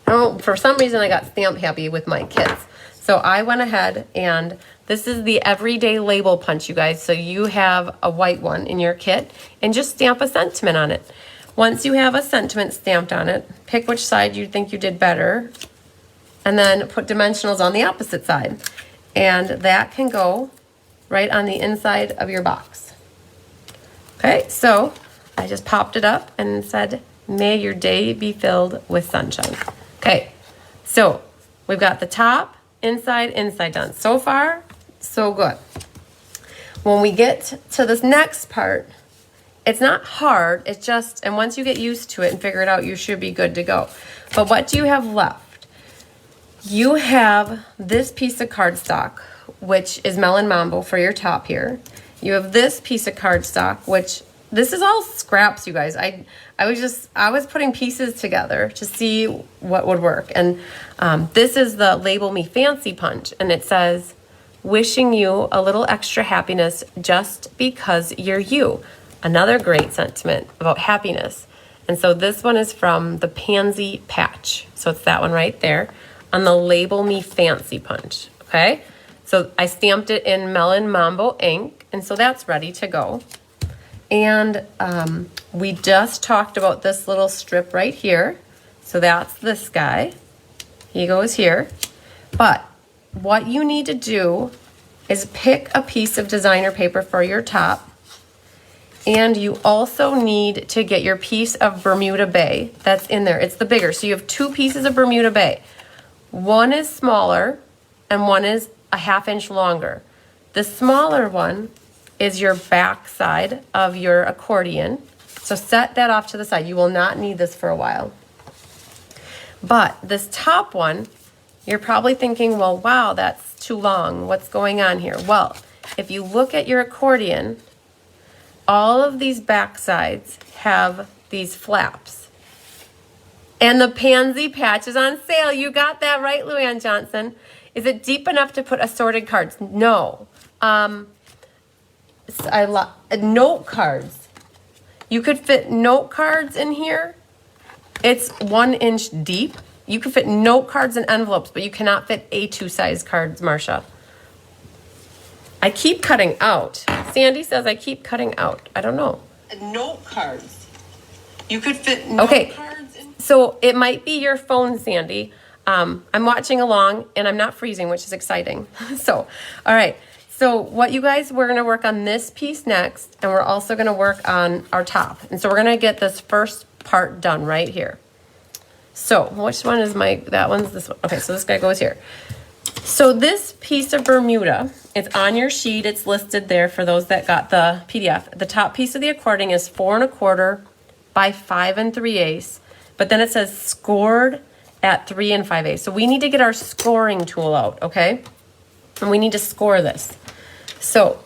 A: don't know, for some reason I got stamp happy with my kids. So I went ahead and this is the everyday label punch, you guys. So you have a white one in your kit and just stamp a sentiment on it. Once you have a sentiment stamped on it, pick which side you think you did better, and then put dimensionals on the opposite side. And that can go right on the inside of your box. Okay, so I just popped it up and said, may your day be filled with sunshine. Okay, so we've got the top, inside done. So far, so good. When we get to this next part, it's not hard, it's just, and once you get used to it and figure it out, you should be good to go. But what do you have left? You have this piece of cardstock, which is Melon Mambo for your top here. You have this piece of cardstock, which, this is all scraps, you guys. I was putting pieces together to see what would work. And this is the Label Me Fancy punch, and it says, wishing you a little extra happiness just because you're you. Another great sentiment about happiness. And so this one is from the Pansy Patch. So it's that one right there on the Label Me Fancy punch. Okay? So I stamped it in Melon Mambo ink. And so that's ready to go. And we just talked about this little strip right here. So that's this guy. He goes here. But what you need to do is pick a piece of designer paper for your top. And you also need to get your piece of Bermuda Bay that's in there. It's the bigger. So you have two pieces of Bermuda Bay. One is smaller and one is a 1/2 inch longer. The smaller one is your back side of your accordion. So set that off to the side. You will not need this for a while. But this top one, you're probably thinking, well, wow, that's too long. What's going on here? Well, if you look at your accordion, all of these back sides have these flaps. And the Pansy Patch is on sale. You got that right, Luann Johnson. Is it deep enough to put assorted cards? No. Note cards. You could fit note cards in here. It's 1 inch deep. You could fit note cards and envelopes, but you cannot fit A2 size cards, Marcia. I keep cutting out. Sandy says I keep cutting out. I don't know. Note cards. You could fit note cards in. So it might be your phone, Sandy. I'm watching along and I'm not freezing, which is exciting. So, all right. So what you guys, we're going to work on this piece next, and we're also going to work on our top. And so we're going to get this first part done right here. So which one is that one's this one. Okay, so this guy goes here. So this piece of Bermuda, it's on your sheet. It's listed there for those that got the PDF. The top piece of the accordion is 4 1/4 by 5 3/8. But then it says scored at 3 5/8. So we need to get our scoring tool out, okay? And we need to score this. So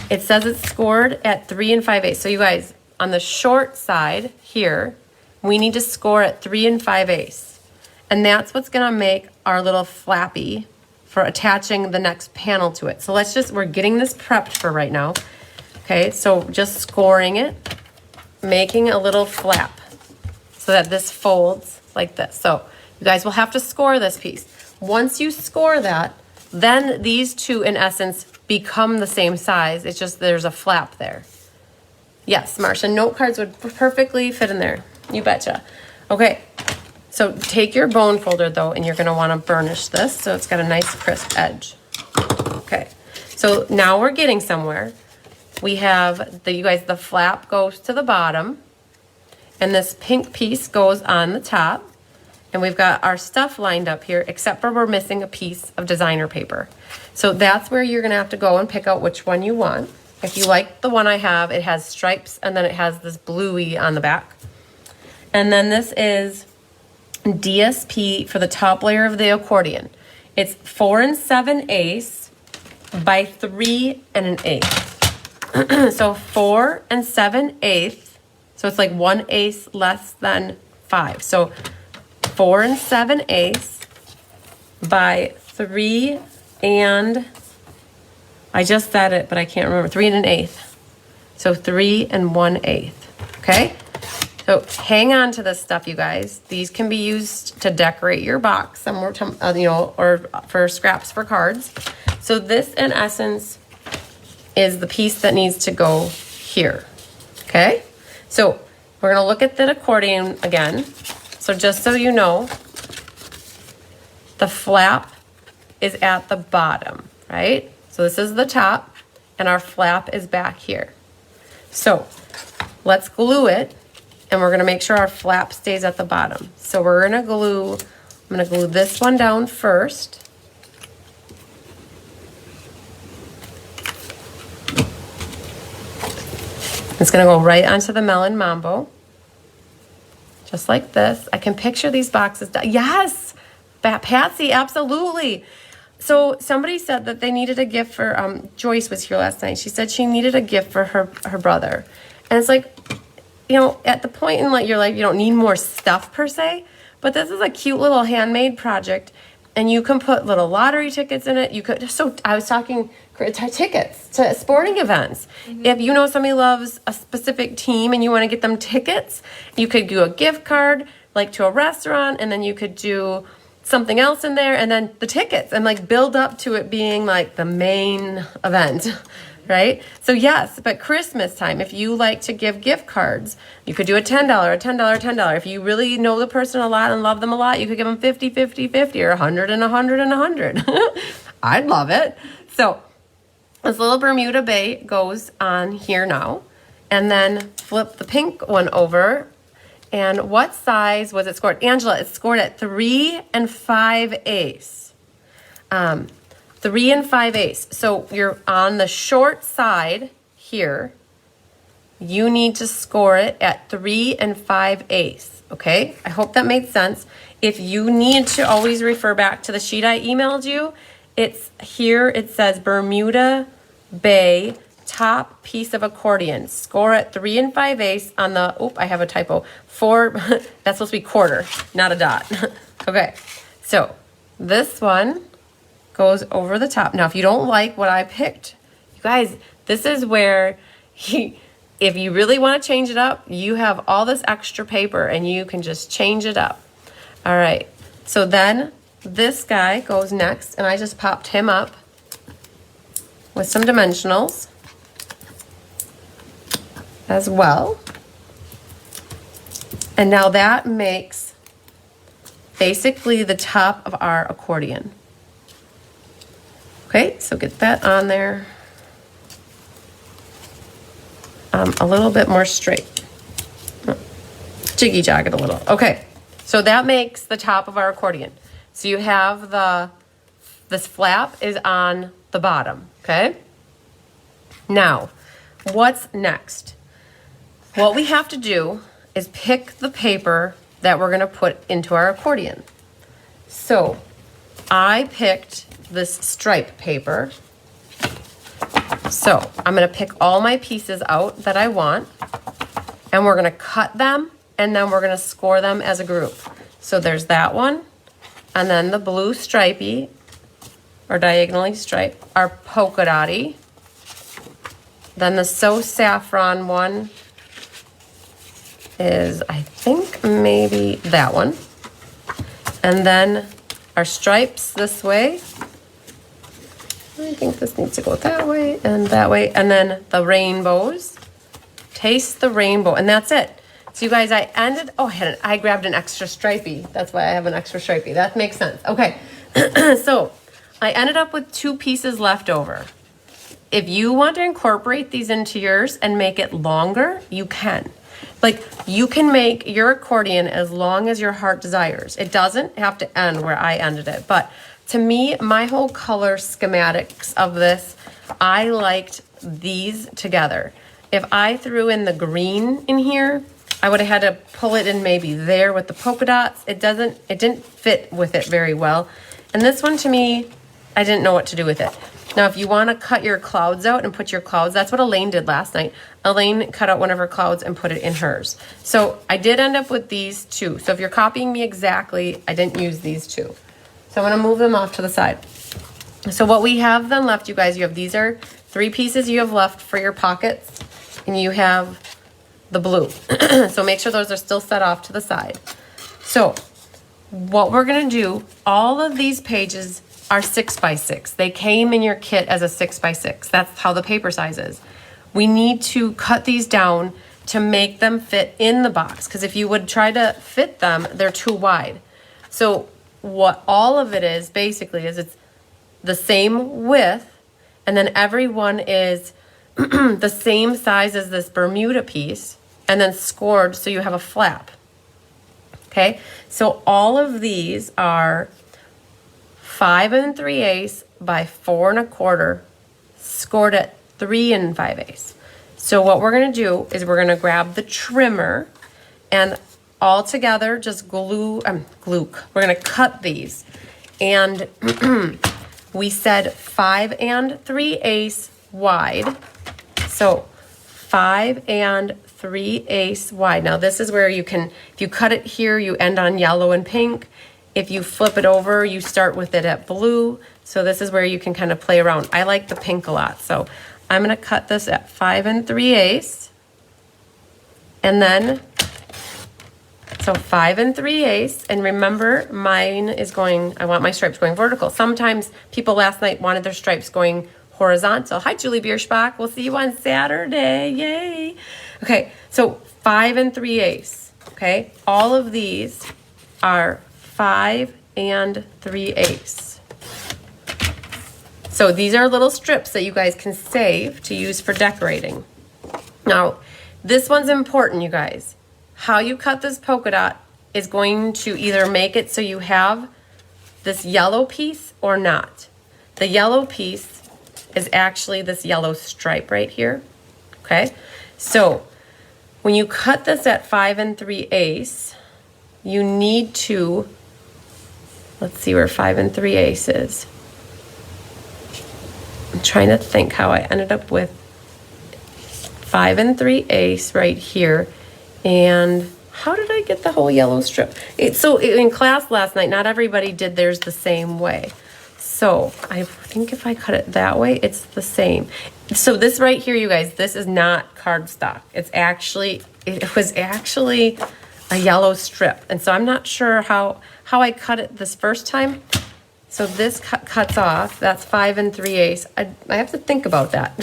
A: it says it's scored at 3 5/8. So you guys, on the short side here, we need to score at 3 5/8. And that's what's gonna make our little flappy for attaching the next panel to it. So we're getting this prepped for right now. Okay, so just scoring it, making a little flap so that this folds like this. So you guys will have to score this piece. Once you score that, then these two in essence become the same size. It's just there's a flap there. Yes, Marcia, note cards would perfectly fit in there. You betcha. Okay. So take your bone folder though, and you're gonna wanna burnish this so it's got a nice crisp edge. Okay, So now we're getting somewhere. We have you guys, the flap goes to the bottom, and this pink piece goes on the top. And we've got our stuff lined up here, except for we're missing a piece of designer paper. So that's where you're gonna have to go and pick out which one you want. If you like the one I have, it has stripes and then it has this bluey on the back. And then this is DSP for the top layer of the accordion. It's 4 7/8 by 3 1/8. So 4 7/8. So it's like 1/8 less than 5. So 4 7/8 by 3 and I just said it, but I can't remember. 3 1/8. So 3 1/8. Okay. So hang on to this stuff, you guys. These can be used to decorate your box somewhere, or for scraps for cards. So this, in essence, is the piece that needs to go here. Okay. So we're gonna look at the accordion again. So just so you know, the flap is at the bottom, right? So this is the top, and our flap is back here. So let's glue it, and we're gonna make sure our flap stays at the bottom. So we're gonna glue, I'm gonna glue this one down first. It's gonna go right onto the Melon Mambo. Just like this. I can picture these boxes. Yes, Patsy, absolutely. So somebody said that they needed a gift for, Joyce was here last night. She said she needed a gift for her brother. And it's like, at the point in your life, you don't need more stuff per se, but this is a cute little handmade project. And you can put little lottery tickets in it. You could, so I was talking tickets to sporting events. Mm-hmm. If you know somebody loves a specific team and you want to get them tickets, you could do a gift card like to a restaurant, and then you could do something else in there, and then the tickets, and like build up to it being like the main event, right? So yes, but Christmas time, if you like to give gift cards, you could do a $10, a $10, $10. If you really know the person a lot and love them a lot, you could give them 50, 50, 50, or 100 and 100 and 100. I'd love it. So this little Bermuda Bay goes on here now, and then flip the pink one over. And what size was it scored? Angela, it's scored at 3 5/8. 3 5/8. So you're on the short side here. You need to score it at 3 5/8. Okay? I hope that made sense. If you need to always refer back to the sheet I emailed you, it's here. It says Bermuda Bay top piece of accordion. Score at 3 5/8 on the, I have a typo. 4, that's supposed to be quarter, not a dot. Okay, so this one goes over the top. Now, if you don't like what I picked, you guys, this is where if you really want to change it up, you have all this extra paper and you can just change it up. All right, so then this guy goes next, and I just popped him up with some dimensionals as well. And now that makes basically the top of our accordion. Okay, so get that on there. A little bit more straight. Jiggy jog it a little. Okay, so that makes the top of our accordion. So you have this flap is on the bottom, okay? Now, what's next? What we have to do is pick the paper that we're gonna put into our accordion. So I picked this stripe paper. So I'm gonna pick all my pieces out that I want, and we're gonna cut them, and then we're gonna score them as a group. So there's that one, and then the blue stripey, or diagonally striped, our polka dotty. Then the So Saffron one is, I think, maybe that one. And then our stripes this way. I think this needs to go that way and that way. And then the rainbows. Taste the rainbow. And that's it. So you guys, I grabbed an extra stripey. That's why I have an extra stripey. That makes sense. Okay. So I ended up with 2 pieces left over. if you want to incorporate these into yours and make it longer, you can. Like, you can make your accordion as long as your heart desires. It doesn't have to end where I ended it. But to me, my whole color schematics of this, I liked these together. If I threw in the green in here, I would have had to pull it in maybe there with the polka dots. It didn't fit with it very well. And this one, to me, I didn't know what to do with it. Now, if you want to cut your clouds out and put your clouds, that's what Elaine did last night. Elaine cut out one of her clouds and put it in hers. So I did end up with these two. So if you're copying me exactly, I didn't use these two. So I'm going to move them off to the side. So what we have then left, you guys, these are 3 pieces you have left for your pockets, and you have the blue. So make sure those are still set off to the side. So what we're going to do, all of these pages are 6x6. They came in your kit as a 6x6. That's how the paper size is. We need to cut these down to make them fit in the box, because if you would try to fit them, they're too wide. So what all of it is basically is it's the same width, and then every one is the same size as this Bermuda piece, and then scored so you have a flap. Okay, so all of these are 5 3/8 by 4 1/4, scored at 3 5/8. So what we're going to do is we're going to grab the trimmer and all together just we're going to cut these. And we said 5 3/8 wide. So 5 3/8 wide. Now this is where you can, if you cut it here, you end on yellow and pink. If you flip it over, you start with it at blue. So this is where you can kind of play around. I like the pink a lot. So I'm going to cut this at 5 3/8. And then, so 5 3/8. And remember, mine is going, I want my stripes going vertical. Sometimes people last night wanted their stripes going horizontal. Hi, Julie Bierschbach. We'll see you on Saturday. Yay. Okay, so 5 3/8. Okay, all of these are 5 3/8. So these are little strips that you guys can save to use for decorating. Now, this one's important, you guys. How you cut this polka dot is going to either make it so you have this yellow piece or not. The yellow piece is actually this yellow stripe right here. Okay, so when you cut this at 5 3/8, you need to, let's see where 5 3/8 is. I'm trying to think how I ended up with 5 3/8 right here. And how did I get the whole yellow strip? So in class last night, not everybody did theirs the same way. So I think if I cut it that way, it's the same. So this right here, you guys, this is not cardstock. It was actually a yellow strip. And so I'm not sure how I cut it this first time. So this cuts off. That's 5 3/8. I have to think about that,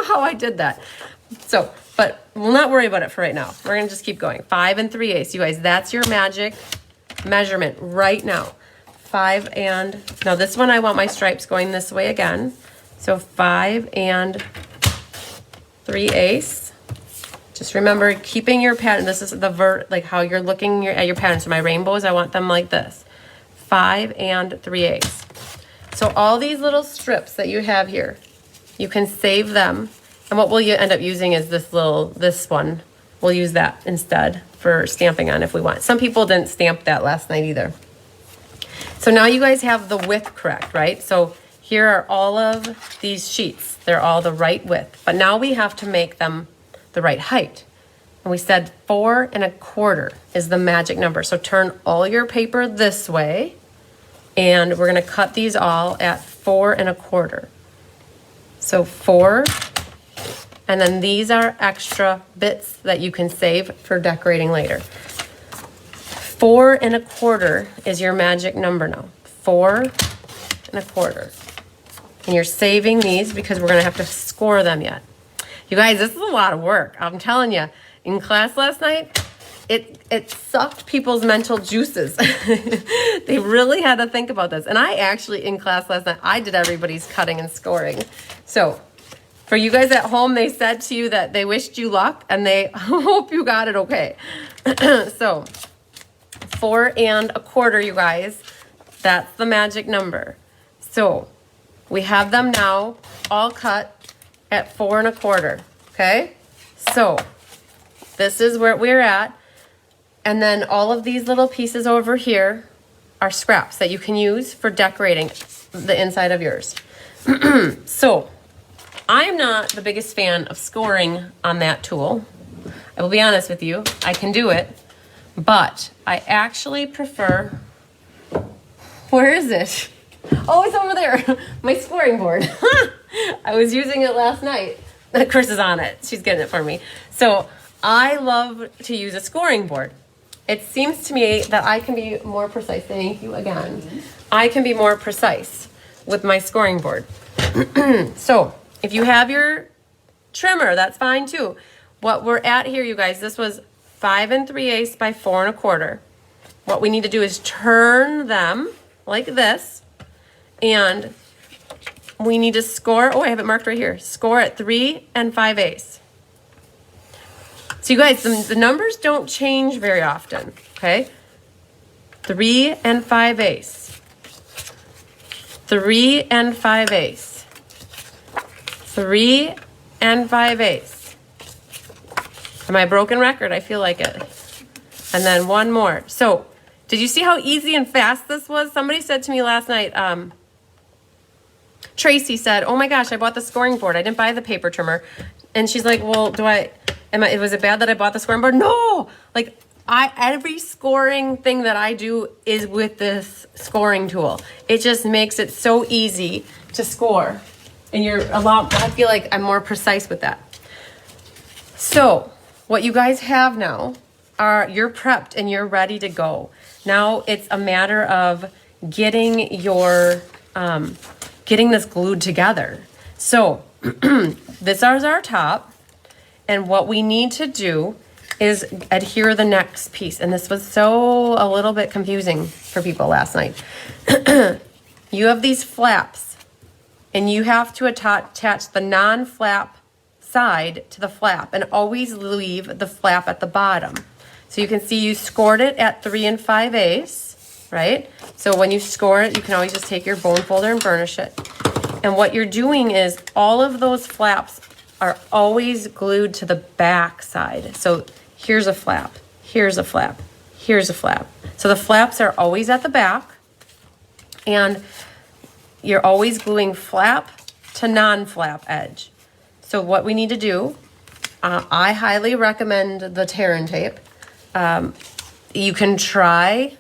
A: how I did that. So, but we'll not worry about it for right now. We're going to just keep going. 5 3/8. You guys, that's your magic measurement right now. 5 now this one I want my stripes going this way again. So 5 3/8. Just remember keeping your pattern. This is the like how you're looking at your pattern. So my rainbows, I want them like this. 5 3/8. So all these little strips that you have here, you can save them. And what we'll end up using is this one. We'll use that instead for stamping on if we want. Some people didn't stamp that last night either. So now you guys have the width correct, right? So here are all of these sheets. They're all the right width. But now we have to make them the right height. And we said 4 1/4 is the magic number. So turn all your paper this way, and we're going to cut these all at 4 1/4. So 4, and then these are extra bits that you can save for decorating later. 4 1/4 is your magic number now. 4 1/4. And you're saving these because we're going to have to score them yet. You guys, this is a lot of work. I'm telling you, in class last night, it sucked people's mental juices. They really had to think about this. And I actually, in class last night, I did everybody's cutting and scoring. So For you guys at home, they said to you that they wished you luck and they hope you got it okay. So 4 1/4, you guys, that's the magic number. So we have them now all cut at 4 1/4, okay? So this is where we're at. And then all of these little pieces over here are scraps that you can use for decorating the inside of yours. So I'm not the biggest fan of scoring on that tool. I will be honest with you, I can do it, but I actually prefer, where is it? Oh, it's over there, my scoring board. I was using it last night. Chris is on it, she's getting it for me. So I love to use a scoring board. It seems to me that I can be more precise. Thank you again. I can be more precise with my scoring board. So if you have your trimmer, that's fine too. What we're at here, you guys, this was 5 3/8 by 4 1/4. What we need to do is turn them like this, and we need to score. Oh, I have it marked right here. Score at 3 5/8. So you guys, the numbers don't change very often, okay? 3 5/8. 3 5/8. 3 5/8. Am I a broken record? I feel like it. And then one more. So, did you see how easy and fast this was? Somebody said to me last night, Tracy said, oh my gosh, I bought the scoring board. I didn't buy the paper trimmer. And she's like, well, was it bad that I bought the scoring board? No! Like, every scoring thing that I do is with this scoring tool. It just makes it so easy to score. And I feel like I'm more precise with that. So, what you guys have now you're prepped and you're ready to go. Now it's a matter of getting this glued together. So, this is our top. And what we need to do is adhere the next piece. And this was a little bit confusing for people last night. You have these flaps, and you have to attach the non-flap side to the flap, and always leave the flap at the bottom. So you can see you scored it at 3 5/8, right? So when you score it, you can always just take your bone folder and burnish it. And what you're doing is all of those flaps are always glued to the back side. So here's a flap, here's a flap, here's a flap. So the flaps are always at the back, and you're always gluing flap to non-flap edge. So what we need to do, I highly recommend the tear and tape. You can try.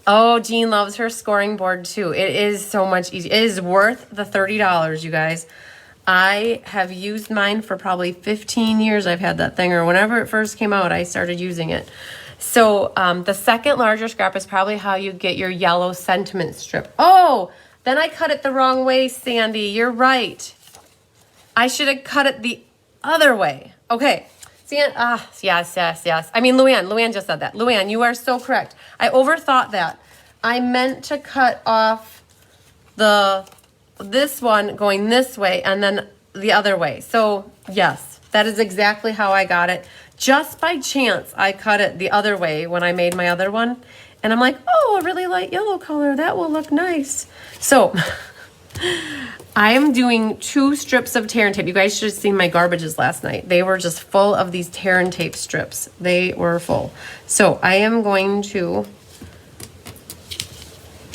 A: Oh, Jean loves her scoring board too. It is so much easier. It is worth the $30, you guys. I have used mine for probably 15 years. I've had that thing, or whenever it first came out, I started using it. So the second larger scrap is probably how you get your yellow sentiment strip. Oh, then I cut it the wrong way, Sandy. You're right. I should have cut it the other way. Okay. Yes. I mean, Luann just said that. Luann, you are so correct. I overthought that. I meant to cut off this one going this way and then the other way. So yes, that is exactly how I got it. Just by chance, I cut it the other way when I made my other one. And I'm like, oh, a really light yellow color. That will look nice. So I am doing 2 strips of tear and tape. You guys should have seen my garbages last night. They were just full of these tear and tape strips. They were full. So I am going to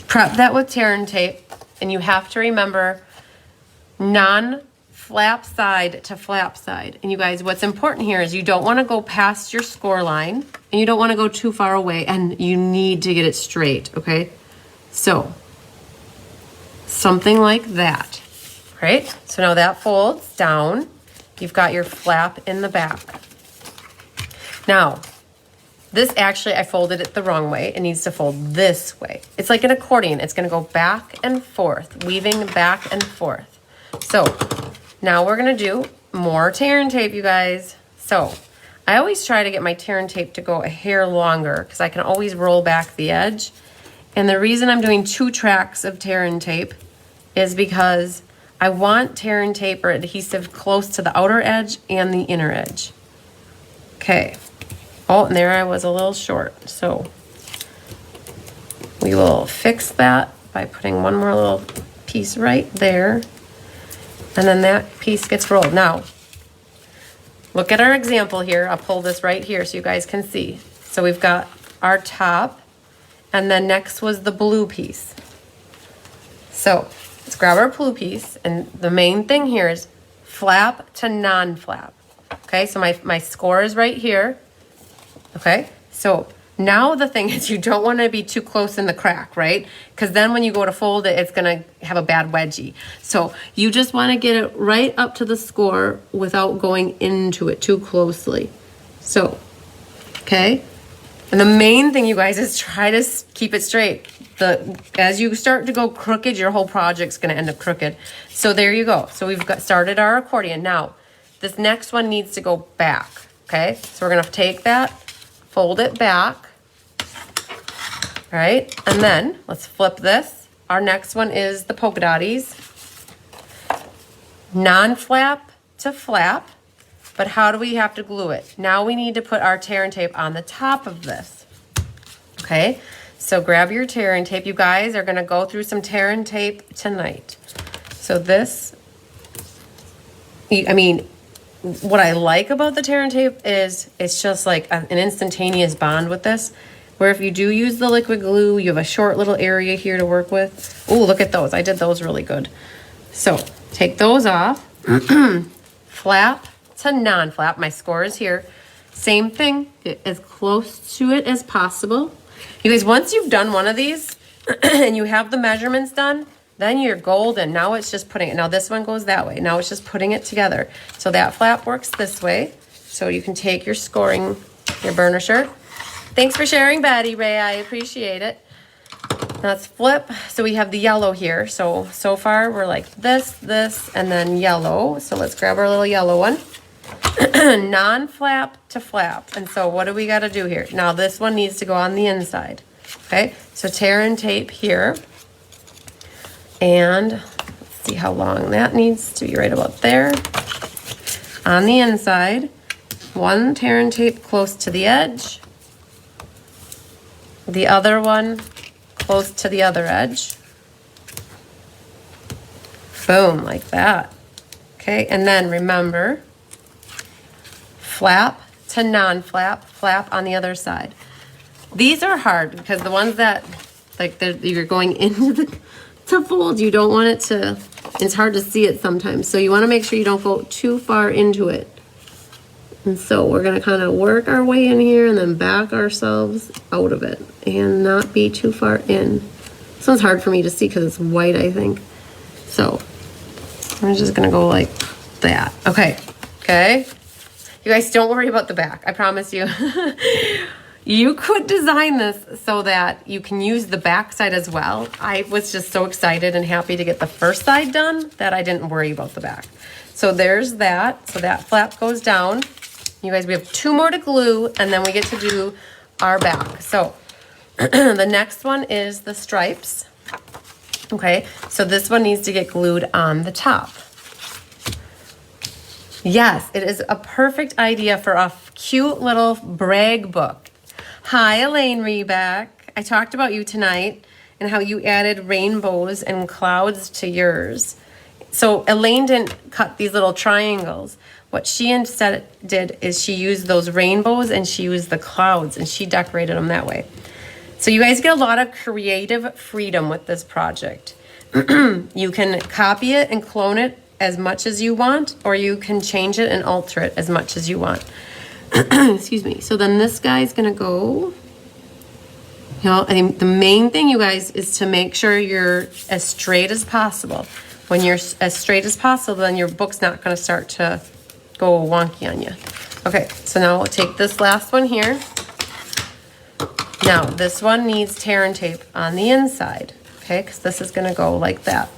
A: prep that with tear and tape. And you have to remember non-flap side to flap side. And you guys, what's important here is you don't want to go past your score line, and you don't want to go too far away, and you need to get it straight, okay? So something like that, right? So now that folds down. You've got your flap in the back. Now, this actually, I folded it the wrong way. It needs to fold this way. It's like an accordion. It's gonna go back and forth, weaving back and forth. So now we're gonna do more tear and tape, you guys. So I always try to get my tear and tape to go a hair longer because I can always roll back the edge. And the reason I'm doing 2 tracks of tear and tape is because I want tear and tape or adhesive close to the outer edge and the inner edge. Okay. Oh, and there I was a little short. So we will fix that by putting one more little piece right there. And then that piece gets rolled. Now, look at our example here. I'll pull this right here so you guys can see. So we've got our top, and then next was the blue piece. So let's grab our blue piece, and the main thing here is flap to non-flap. Okay, so my score is right here. Okay, so now the thing is you don't want to be too close in the crack, right? Because then when you go to fold it, it's going to have a bad wedgie. So you just want to get it right up to the score without going into it too closely. So, okay. And the main thing, you guys, is try to keep it straight. As you start to go crooked, your whole project's going to end up crooked. So there you go. So we've got started our accordion. Now, this next one needs to go back, okay? So we're going to take that, fold it back, right? And then let's flip this. Our next one is the polka dotties. Non-flap to flap. But how do we have to glue it? Now we need to put our tear and tape on the top of this. Okay, so grab your tear and tape. You guys are gonna go through some tear and tape tonight. So this, I mean, what I like about the tear and tape is it's just like an instantaneous bond with this, where if you do use the liquid glue, you have a short little area here to work with. Oh, look at those. I did those really good. So take those off, flap to non-flap. My score is here. Same thing, get as close to it as possible. You guys, once you've done one of these and you have the measurements done, then you're golden. Now it's just putting it. Now this one goes that way. Now it's just putting it together. So that flap works this way. So you can take your scoring, your burner shirt. Thanks for sharing, Betty Ray. I appreciate it. Now let's flip. So we have the yellow here. So far we're like this, and then yellow. So let's grab our little yellow one. Non-flap to flap. And so what do we got to do here? Now this one needs to go on the inside. Okay, so tear and tape here. And let's see how long that needs to be, right about there. On the inside, one tear and tape close to the edge. The other one close to the other edge. Boom, like that. Okay, and then remember, flap to non-flap, flap on the other side. These are hard because the ones that, like, you're going into to fold, you don't want it to, it's hard to see it sometimes. So you want to make sure you don't go too far into it. And so we're going to kind of work our way in here and then back ourselves out of it and not be too far in. This one's hard for me to see because it's white, I think. So I'm just going to go like that. Okay. Okay. You guys, don't worry about the back. I promise you. You could design this so that you can use the back side as well. I was just so excited and happy to get the first side done that I didn't worry about the back. So there's that. So that flap goes down. You guys, we have 2 more to glue, and then we get to do our back. So the next one is the stripes. Okay, so this one needs to get glued on the top. Yes, it is a perfect idea for a cute little brag book. Hi, Elaine Reback. I talked about you tonight and how you added rainbows and clouds to yours. So Elaine didn't cut these little triangles. What she instead did is she used those rainbows and she used the clouds and she decorated them that way. So you guys get a lot of creative freedom with this project. You can copy it and clone it as much as you want, or you can change it and alter it as much as you want. Excuse me. So then this guy's gonna go, you know, I think the main thing, you guys, is to make sure you're as straight as possible. When you're as straight as possible, then your book's not gonna start to go wonky on you. Okay, so now we'll take this last one here. Now, this one needs tear and tape on the inside, okay, because this is gonna go like that.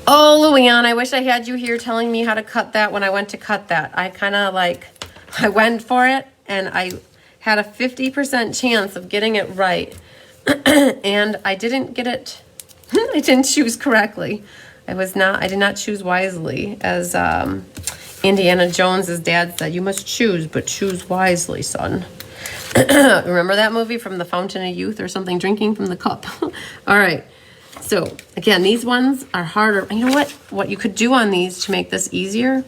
A: Oh, Luann, I wish I had you here telling me how to cut that when I went to cut that. I kind of I went for it, and I had a 50% chance of getting it right, and I didn't get it, I didn't choose correctly. I did not choose wisely, as Indiana Jones's dad said, you must choose, but choose wisely, son. Remember that movie from The Fountain of Youth or something, drinking from the cup? All right. So again, these ones are harder. You know what you could do on these to make this easier?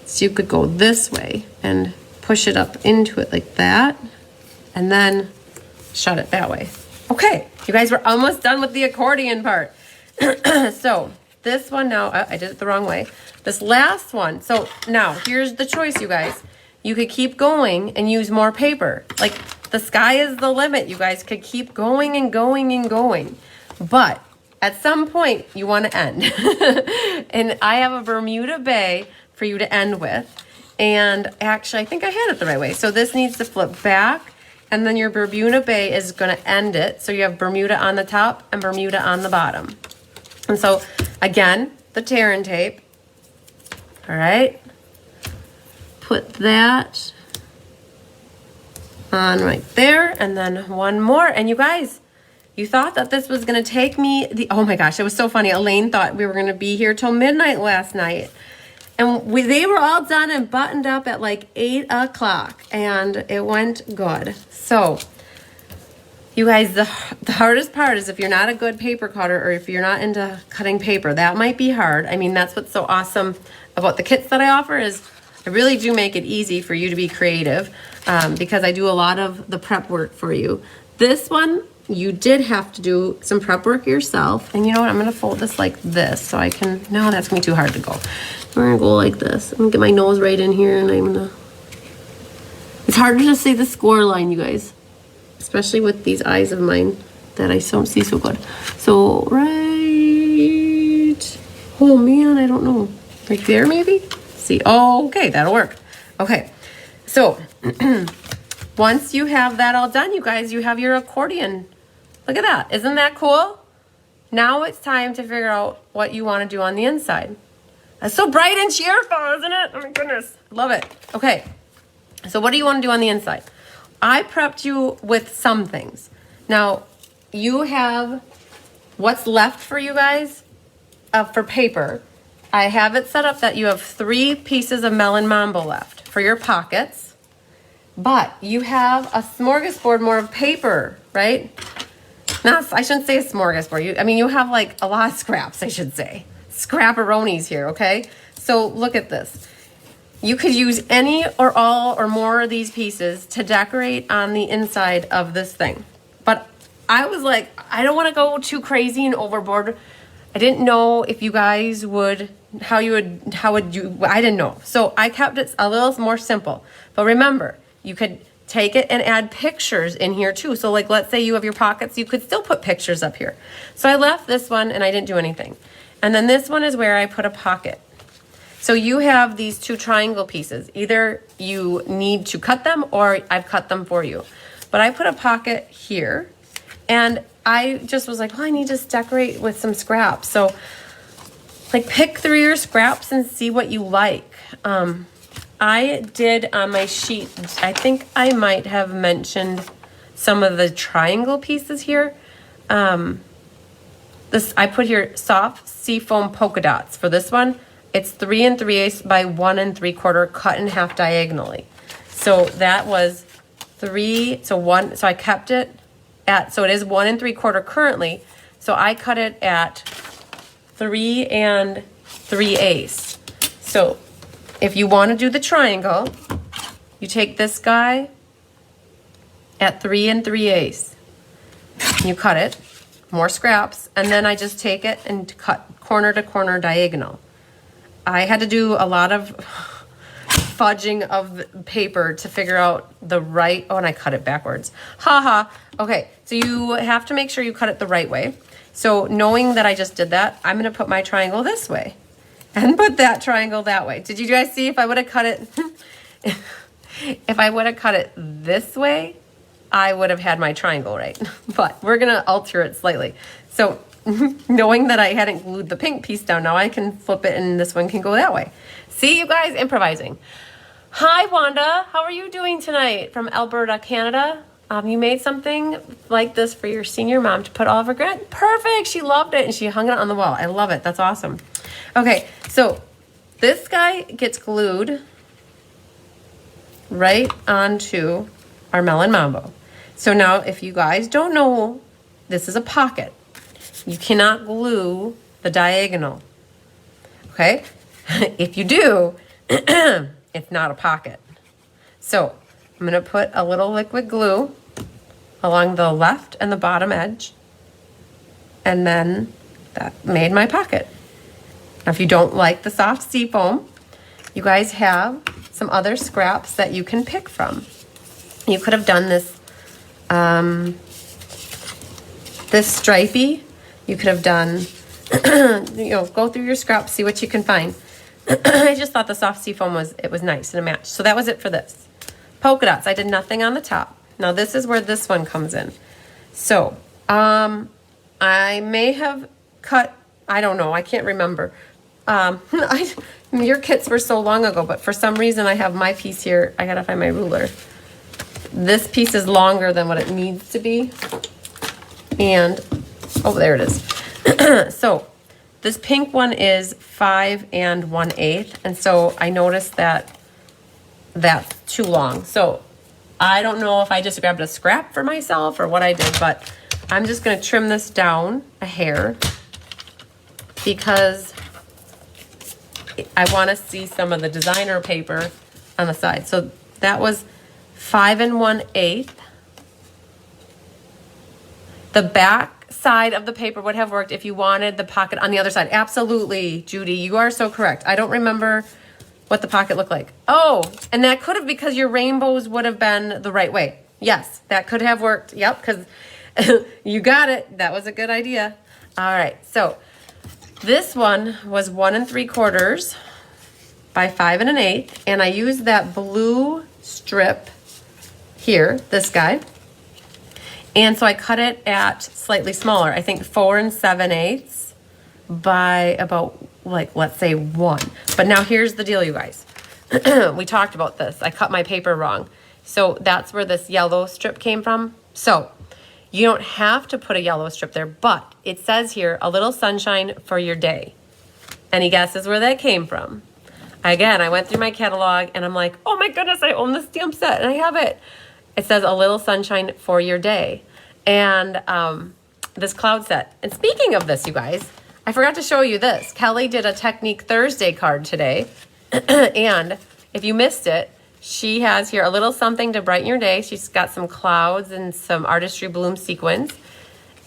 A: So you could go this way and push it up into it like that, and then shut it that way. Okay, you guys, we're almost done with the accordion part. So this one now, I did it the wrong way. This last one, so now here's the choice, you guys. You could keep going and use more paper. Like, the sky is the limit. You guys could keep going and going and going. But at some point, you want to end. And I have a Bermuda Bay for you to end with. And actually, I think I had it the right way. So this needs to flip back. And then your Bermuda Bay is going to end it. So you have Bermuda on the top and Bermuda on the bottom. And so, again, the tear and tape. All right. Put that on right there, and then one more. And you guys, you thought that this was going to take me oh my gosh, it was so funny. Elaine thought we were going to be here till midnight last night. And they were all done and buttoned up at like 8 o'clock, and it went good. So, you guys, the hardest part is if you're not a good paper cutter, or if you're not into cutting paper, that might be hard. I mean, that's what's so awesome about the kits that I offer, is I really do make it easy for you to be creative, because I do a lot of the prep work for you. This one, you did have to do some prep work yourself. And you know what? I'm going to fold this like this so I can, no, that's going to be too hard to go. We're going to go like this. I'm going to get my nose right in here, and I'm going to, it's harder to see the score line, you guys, especially with these eyes of mine that I don't see so good. So right, oh man, I don't know. Right there maybe? See, oh, okay, that'll work. Okay, so once you have that all done, you guys, you have your accordion. Look at that, isn't that cool? Now it's time to figure out what you want to do on the inside. That's so bright and cheerful, isn't it? Oh my goodness, love it. Okay, so what do you want to do on the inside? I prepped you with some things. Now, you have what's left for you guys for paper. I have it set up that you have 3 pieces of melon mambo left for your pockets, but you have a smorgasbord more of paper, right? Not, I shouldn't say a smorgasbord. I mean, you have like a lot of scraps, I should say. Scrapperonis here, okay? So look at this. You could use any or all or more of these pieces to decorate on the inside of this thing. But I was like, I don't want to go too crazy and overboard. I didn't know if you guys would, how would you, I didn't know. So I kept it a little more simple. But remember, you could take it and add pictures in here too. So like, let's say you have your pockets, you could still put pictures up here. So I left this one and I didn't do anything. And then this one is where I put a pocket. So you have these 2 triangle pieces. Either you need to cut them or I've cut them for you. But I put a pocket here, and I just was like, well, I need to decorate with some scraps. So like, pick through your scraps and see what you like. I did on my sheet, I think I might have mentioned some of the triangle pieces here. This I put here soft seafoam polka dots for this one. It's 3 3/8 by 1 3/4 cut in half diagonally. So that was 3, so 1, so I kept it at, so it is 1 3/4 currently. So I cut it at 3 3/8. So if you want to do the triangle, you take this guy at 3 3/8. You cut it, more scraps, and then I just take it and cut corner to corner diagonal. I had to do a lot of fudging of paper to figure out the right, oh, and I cut it backwards. Haha. Okay, so you have to make sure you cut it the right way. So knowing that I just did that, I'm gonna put my triangle this way and put that triangle that way. Did you guys see if I would have cut it, if I would have cut it this way, I would have had my triangle right. But we're gonna alter it slightly. So knowing that I hadn't glued the pink piece down, now I can flip it and this one can go that way. See, you guys, improvising. Hi, Wanda. How are you doing tonight from Alberta, Canada? you made something like this for your senior mom to put all of her grad. Perfect. She loved it and she hung it on the wall. I love it. That's awesome. Okay, so this guy gets glued right onto our Melon Mambo. So now if you guys don't know, this is a pocket. You cannot glue the diagonal. Okay? If you do, it's not a pocket. So I'm going to put a little liquid glue along the left and the bottom edge. And then that made my pocket. Now, if you don't like the soft sea foam, you guys have some other scraps that you can pick from. You could have done this, this stripey. You could have done, go through your scraps, see what you can find. I just thought the soft sea foam was nice and a match. So that was it for this. Polka dots, I did nothing on the top. Now this is where this one comes in. So, I may have cut, I don't know, I can't remember. Your kits were so long ago, but for some reason I have my piece here. I gotta find my ruler. This piece is longer than what it needs to be. And, oh, there it is. So, this pink one is 5 1/8. And so I noticed that that's too long. So I don't know if I just grabbed a scrap for myself or what I did, but I'm just gonna trim this down a hair because I want to see some of the designer paper on the side. So that was 5 1/8. The back side of the paper would have worked if you wanted the pocket on the other side. Absolutely, Judy, you are so correct. I don't remember what the pocket looked like. Oh, and that could have, because your rainbows would have been the right way. Yes, that could have worked. Yep, because you got it. That was a good idea. All right, so this one was 1 3/4 by 5 1/8, and I used that blue strip here, this guy. And so I cut it at slightly smaller, I think 4 7/8 by about, like, let's say 1. But now here's the deal, you guys. We talked about this. I cut my paper wrong. So that's where this yellow strip came from. So you don't have to put a yellow strip there, but it says here, a little sunshine for your day. Any guesses where that came from? Again, I went through my catalog and I'm like, oh my goodness, I own the stamp set and I have it. It says a little sunshine for your day. And this cloud set. And speaking of this, you guys, I forgot to show you this. Kelly did a Technique Thursday card today. And if you missed it, she has here a little something to brighten your day. She's got some clouds and some artistry bloom sequins,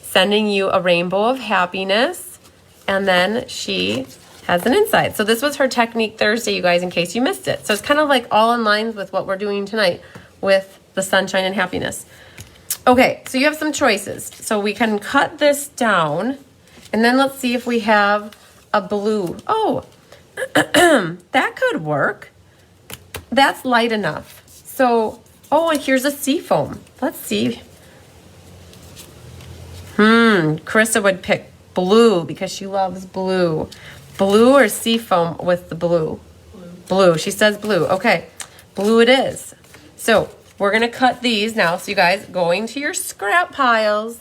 A: sending you a rainbow of happiness. And then she has an inside. So this was her Technique Thursday, you guys, in case you missed it. So it's kind of like all in line with what we're doing tonight with the sunshine and happiness. Okay, so you have some choices. So we can cut this down, and then let's see if we have a blue. Oh, that could work. That's light enough. So, oh, and here's a sea foam. Let's see. Carissa would pick blue because she loves blue. Blue or sea foam with the blue? Blue. She says blue. Okay, blue it is. So we're going to cut these now. So you guys, going to your scrap piles,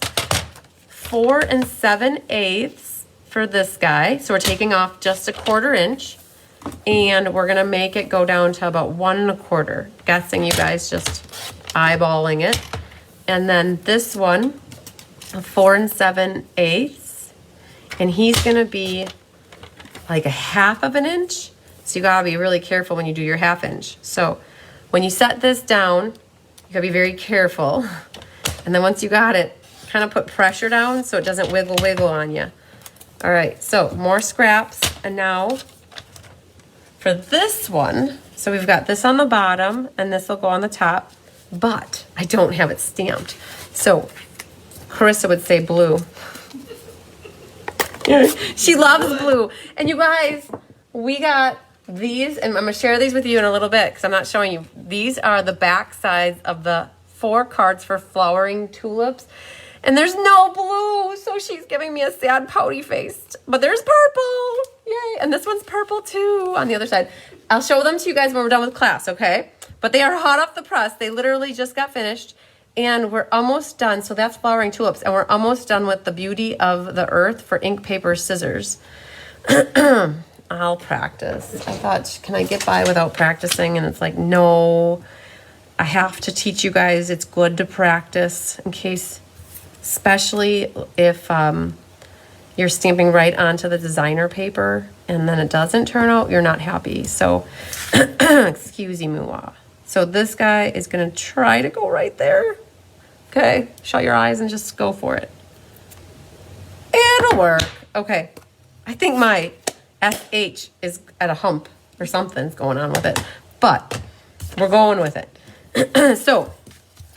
A: 4 7/8 for this guy. So we're taking off just a 1/4 inch. And we're going to make it go down to about 1 1/4. Guessing, you guys, just eyeballing it. And then this one, 4 7/8. And he's going to be like a 1/2 inch. So you got to be really careful when you do your 1/2 inch. So when you set this down, you got to be very careful. And then once you got it, kind of put pressure down so it doesn't wiggle on you. All right, so more scraps. And now for this one, so we've got this on the bottom and this will go on the top, but I don't have it stamped. So Carissa would say blue. She loves blue. And you guys, we got these, and I'm going to share these with you in a little bit because I'm not showing you. These are the back sides of the 4 cards for flowering tulips. And there's no blue, so she's giving me a sad pouty face. But there's purple. Yay. And this one's purple too on the other side. I'll show them to you guys when we're done with class, okay? But they are hot off the press. They literally just got finished. And we're almost done. So that's flowering tulips. And we're almost done with the Beauty of the Earth for ink, paper, scissors. I'll practice. I thought, can I get by without practicing? And it's like, no, I have to teach you guys. It's good to practice in case, especially if you're stamping right onto the designer paper and then it doesn't turn out, you're not happy. So, excuse me. So this guy is going to try to go right there. Okay, shut your eyes and just go for it. It'll work. Okay, I think my SH is at a hump or something's going on with it, but we're going with it. So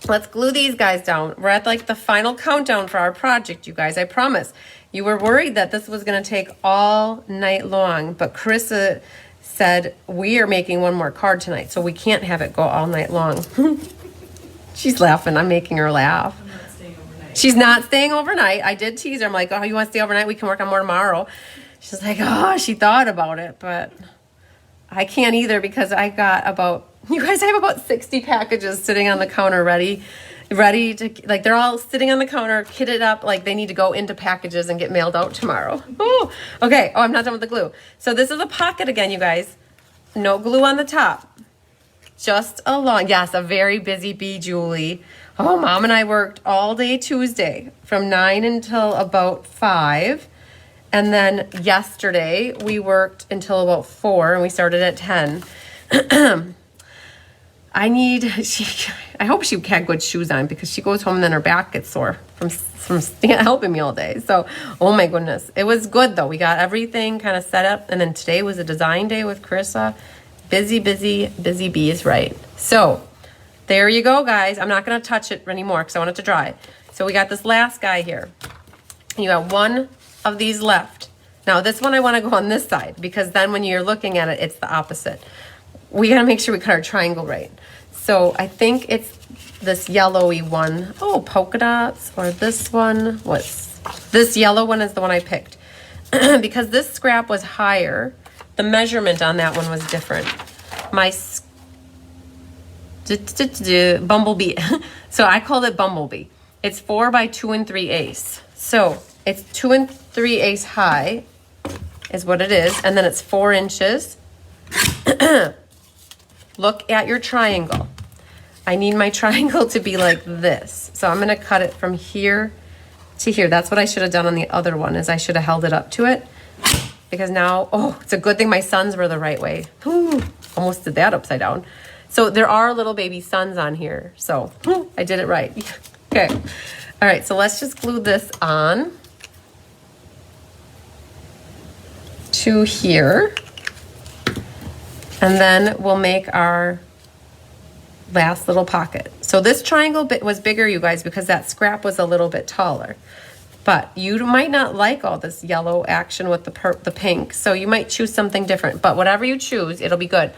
A: let's glue these guys down. We're at like the final countdown for our project, you guys. I promise. You were worried that this was going to take all night long, but Carissa said we are making one more card tonight, so we can't have it go all night long. She's laughing. I'm making her laugh.
B: I'm not staying overnight.
A: She's not staying overnight. I did tease her. I'm like, oh, you want to stay overnight? We can work on more tomorrow. She's like, oh, she thought about it, but I can't either because I got about, you guys, I have about 60 packages sitting on the counter ready to, like, they're all sitting on the counter, kitted up, like they need to go into packages and get mailed out tomorrow. Ooh, okay. Oh, I'm not done with the glue. So this is a pocket again, you guys. No glue on the top. Just a long, yes, a very busy bee, Julie. Oh, Mom and I worked all day Tuesday from 9 until about 5. And then yesterday we worked until about 4 and we started at 10. I hope she had good shoes on because she goes home and then her back gets sore from helping me all day. So, oh my goodness. It was good though. We got everything kind of set up. And then today was a design day with Carissa. Busy bees, right? So there you go, guys. I'm not going to touch it anymore because I want it to dry. So we got this last guy here. You got one of these left. Now this one I want to go on this side because then when you're looking at it, it's the opposite. We got to make sure we cut our triangle right. So I think it's this yellowy one. Oh, polka dots or this one. This yellow one is the one I picked because this scrap was higher. The measurement on that one was different. My Bumblebee. So I called it Bumblebee. It's 4 by 2 3/8. So it's 2 3/8 high is what it is. And then it's 4 inches. Look at your triangle. I need my triangle to be like this. So I'm going to cut it from here to here. That's what I should have done on the other one is I should have held it up to it. Because now, oh, it's a good thing my sons were the right way. Ooh, almost did that upside down. So there are little baby suns on here. So I did it right. Okay. All right, so let's just glue this on to here. And then we'll make our last little pocket. So this triangle bit was bigger, you guys, because that scrap was a little bit taller. But you might not like all this yellow action with the pink, so you might choose something different. But whatever you choose, it'll be good.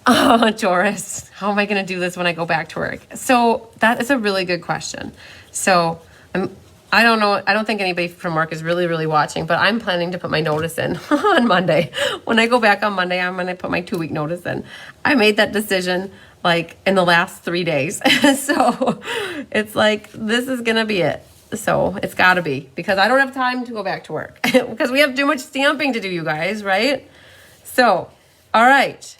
A: Oh, Doris, how am I going to do this when I go back to work? So that is a really good question. So I don't know. I don't think anybody from work is really watching, but I'm planning to put my notice in on Monday. When I go back on Monday, I'm going to put my 2-week notice in. I made that decision like in the last 3 days. So it's like, this is going to be it. So it's got to be because I don't have time to go back to work because we have too much stamping to do, you guys, right? So, all right.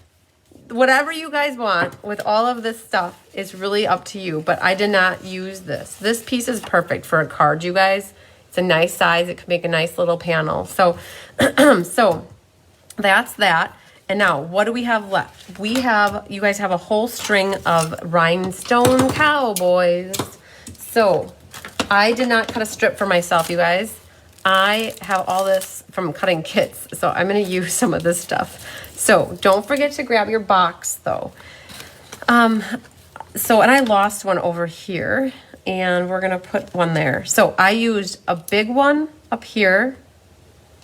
A: Whatever you guys want with all of this stuff is really up to you, but I did not use this. This piece is perfect for a card, you guys. It's a nice size. It could make a nice little panel. So, so that's that. And now, what do we have left? You guys have a whole string of Rhinestone Cowboys. So I did not cut a strip for myself, you guys. I have all this from cutting kits, so I'm going to use some of this stuff. So don't forget to grab your box, though. And I lost one over here, and we're going to put one there. So I used a big one up here,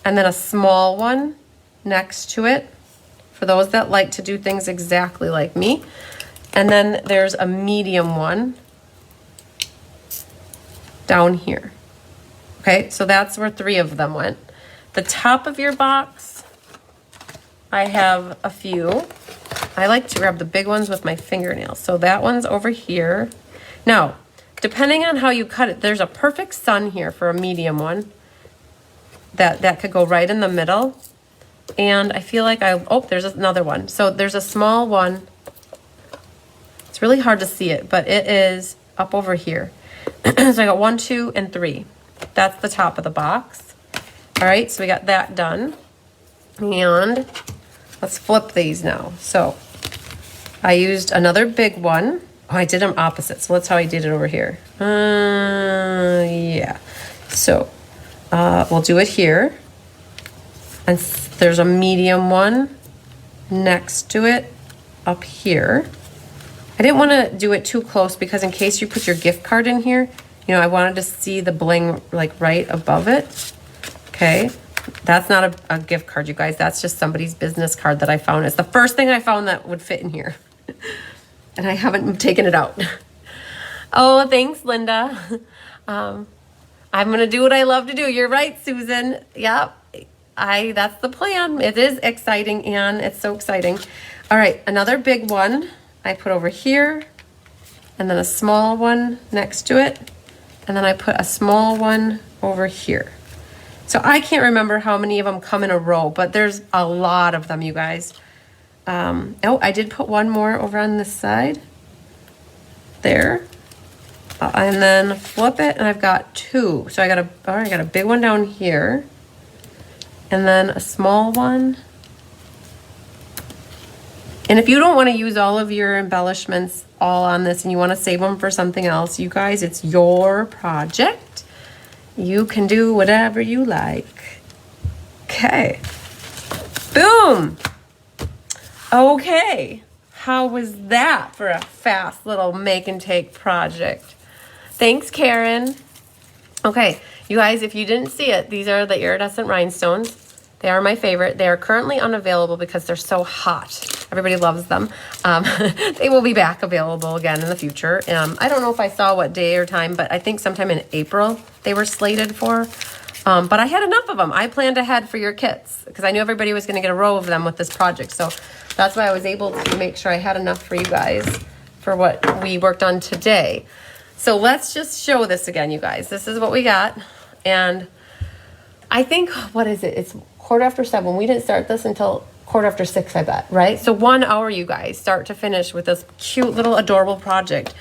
A: and then a small one next to it, for those that like to do things exactly like me. And then there's a medium one down here. Okay, so that's where 3 of them went. The top of your box, I have a few. I like to grab the big ones with my fingernails. So that one's over here. Now, depending on how you cut it, there's a perfect sun here for a medium one. That could go right in the middle. And I feel like there's another one. So there's a small one. It's really hard to see it, but it is up over here. So I got 1, 2, and 3. That's the top of the box. All right, so we got that done. And let's flip these now. So I used another big one. Oh, I did them opposite, so that's how I did it over here. Yeah. So we'll do it here. And there's a medium one next to it up here. I didn't want to do it too close because in case you put your gift card in here, you know, I wanted to see the bling like right above it. Okay. That's not a gift card, you guys. That's just somebody's business card that I found. It's the first thing I found that would fit in here. And I haven't taken it out. Oh, thanks, Linda. I'm going to do what I love to do. You're right, Susan. Yep. That's the plan. It is exciting, Anne. It's so exciting. All right, another big one I put over here, and then a small one next to it, and then I put a small one over here. So I can't remember how many of them come in a row, but there's a lot of them, you guys. Oh, I did put one more over on this side. There. And then flip it, and I've got 2. So I got a big one down here. And then a small one. And if you don't want to use all of your embellishments all on this and you want to save them for something else, you guys, it's your project. You can do whatever you like. Okay. Boom. Okay. How was that for a fast little make and take project? Thanks, Karen. Okay, you guys, if you didn't see it, these are the iridescent rhinestones. They are my favorite. They are currently unavailable because they're so hot. Everybody loves them. They will be back available again in the future. I don't know if I saw what day or time, but I think sometime in April they were slated for. But I had enough of them. I planned ahead for your kits because I knew everybody was going to get a row of them with this project. So that's why I was able to make sure I had enough for you guys for what we worked on today. So let's just show this again, you guys. This is what we got. And I think, what is it? It's 7:15. We didn't start this until 6:15, I bet, right? So 1 hour, you guys, start to finish with this cute little adorable project.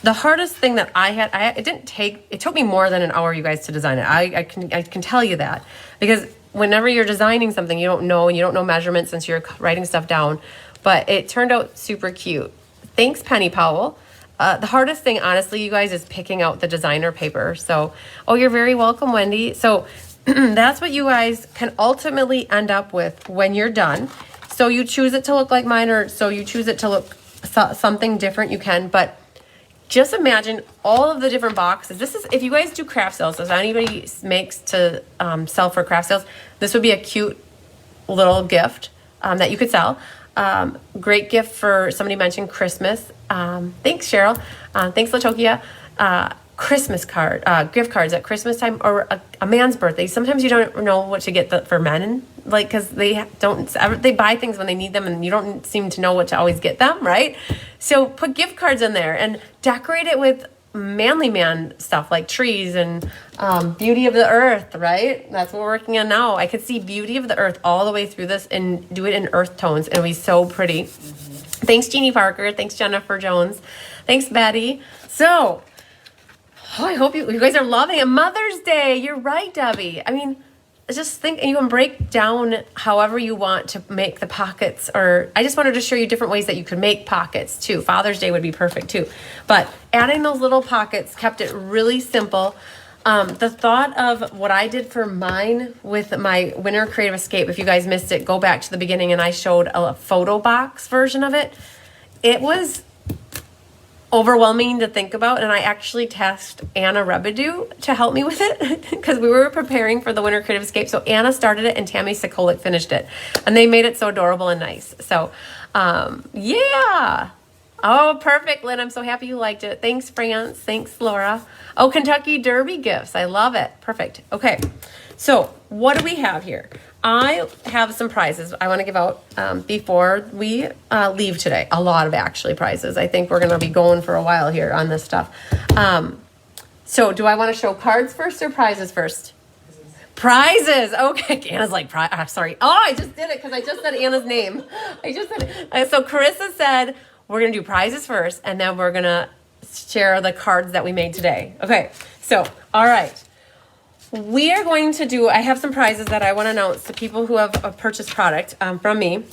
A: The hardest thing that I had, it took me more than an hour, you guys, to design it. I can tell you that. Because whenever you're designing something, you don't know measurements since you're writing stuff down. But it turned out super cute. Thanks, Penny Powell. The hardest thing, honestly, you guys, is picking out the designer paper. So, oh, you're very welcome, Wendy. So that's what you guys can ultimately end up with when you're done. So you choose it to look like mine, or so you choose it to look something different, you can. But just imagine all of the different boxes. This is, if you guys do craft sales, if anybody makes to sell for craft sales, this would be a cute little gift that you could sell. Great gift for, somebody mentioned Christmas. Thanks, Cheryl. Thanks, Latokia. Christmas card, gift cards at Christmas time, or a man's birthday. Sometimes you don't know what to get for men, like, because they buy things when they need them, and you don't seem to know what to always get them, right? So put gift cards in there and decorate it with manly man stuff like trees and beauty of the earth, right? That's what we're working on now. I could see beauty of the earth all the way through this and do it in earth tones. It'll be so pretty. Thanks, Jeannie Parker. Thanks, Jennifer Jones. Thanks, Betty. So, I hope you guys are loving it. Mother's Day. You're right, Debbie. I mean, just think, you can break down however you want to make the pockets, or I just wanted to show you different ways that you could make pockets too. Father's Day would be perfect too. But adding those little pockets kept it really simple. The thought of what I did for mine with my Winter Creative Escape, if you guys missed it, go back to the beginning and I showed a photo box version of it. It was overwhelming to think about, and I actually tasked Anna Rebedu to help me with it because we were preparing for the Winter Creative Escape. So Anna started it and Tammy Sikolik finished it, and they made it so adorable and nice. So yeah. Oh, perfect, Lynn. I'm so happy you liked it. Thanks, France. Thanks, Laura. Oh, Kentucky Derby gifts. I love it. Perfect. Okay. So what do we have here? I have some prizes I want to give out before we leave today. A lot of actually prizes. I think we're going to be going for a while here on this stuff. So do I want to show cards first or prizes first? Prizes. Okay. Anna's like, I'm sorry. Oh, I just did it because I just said Anna's name. I just said it. So Carissa said we're going to do prizes first, and then we're going to share the cards that we made today. Okay. So, all right. We are going to do, I have some prizes that I want to announce to people who have purchased product from me.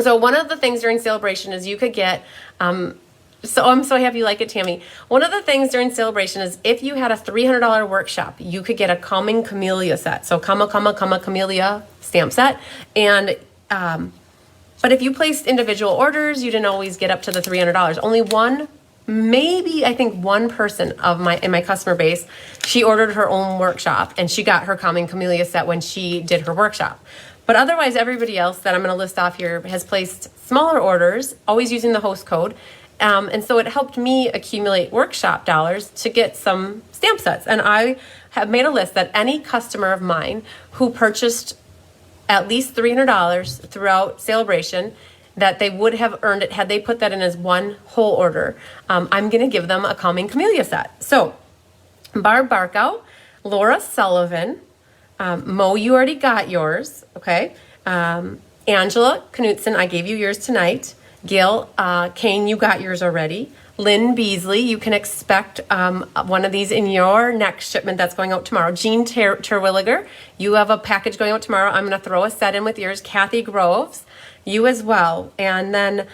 A: So one of the things during Sale-A-Bration is you could get, so I'm so happy you like it, Tammy. One of the things during Sale-A-Bration is if you had a $300 workshop, you could get a Calming Camellia set. So Comma Camellia stamp set. And, but if you placed individual orders, you didn't always get up to the $300. Only one, maybe I think one person in my customer base, she ordered her own workshop and she got her Calming Camellia set when she did her workshop. But otherwise, everybody else that I'm going to list off here has placed smaller orders, always using the host code. And so it helped me accumulate workshop dollars to get some stamp sets. And I have made a list that any customer of mine who purchased at least $300 throughout Sale-A-Bration, that they would have earned it had they put that in as one whole order. I'm going to give them a Calming Camellia set. So Barb Barkow, Laura Sullivan, Mo, you already got yours, okay? Angela Knutson, I gave you yours tonight. Gail Kane, you got yours already. Lynn Beasley, you can expect one of these in your next shipment that's going out tomorrow. Jean Terwilliger, you have a package going out tomorrow. I'm going to throw a set in with yours. Kathy Groves, you as well. And then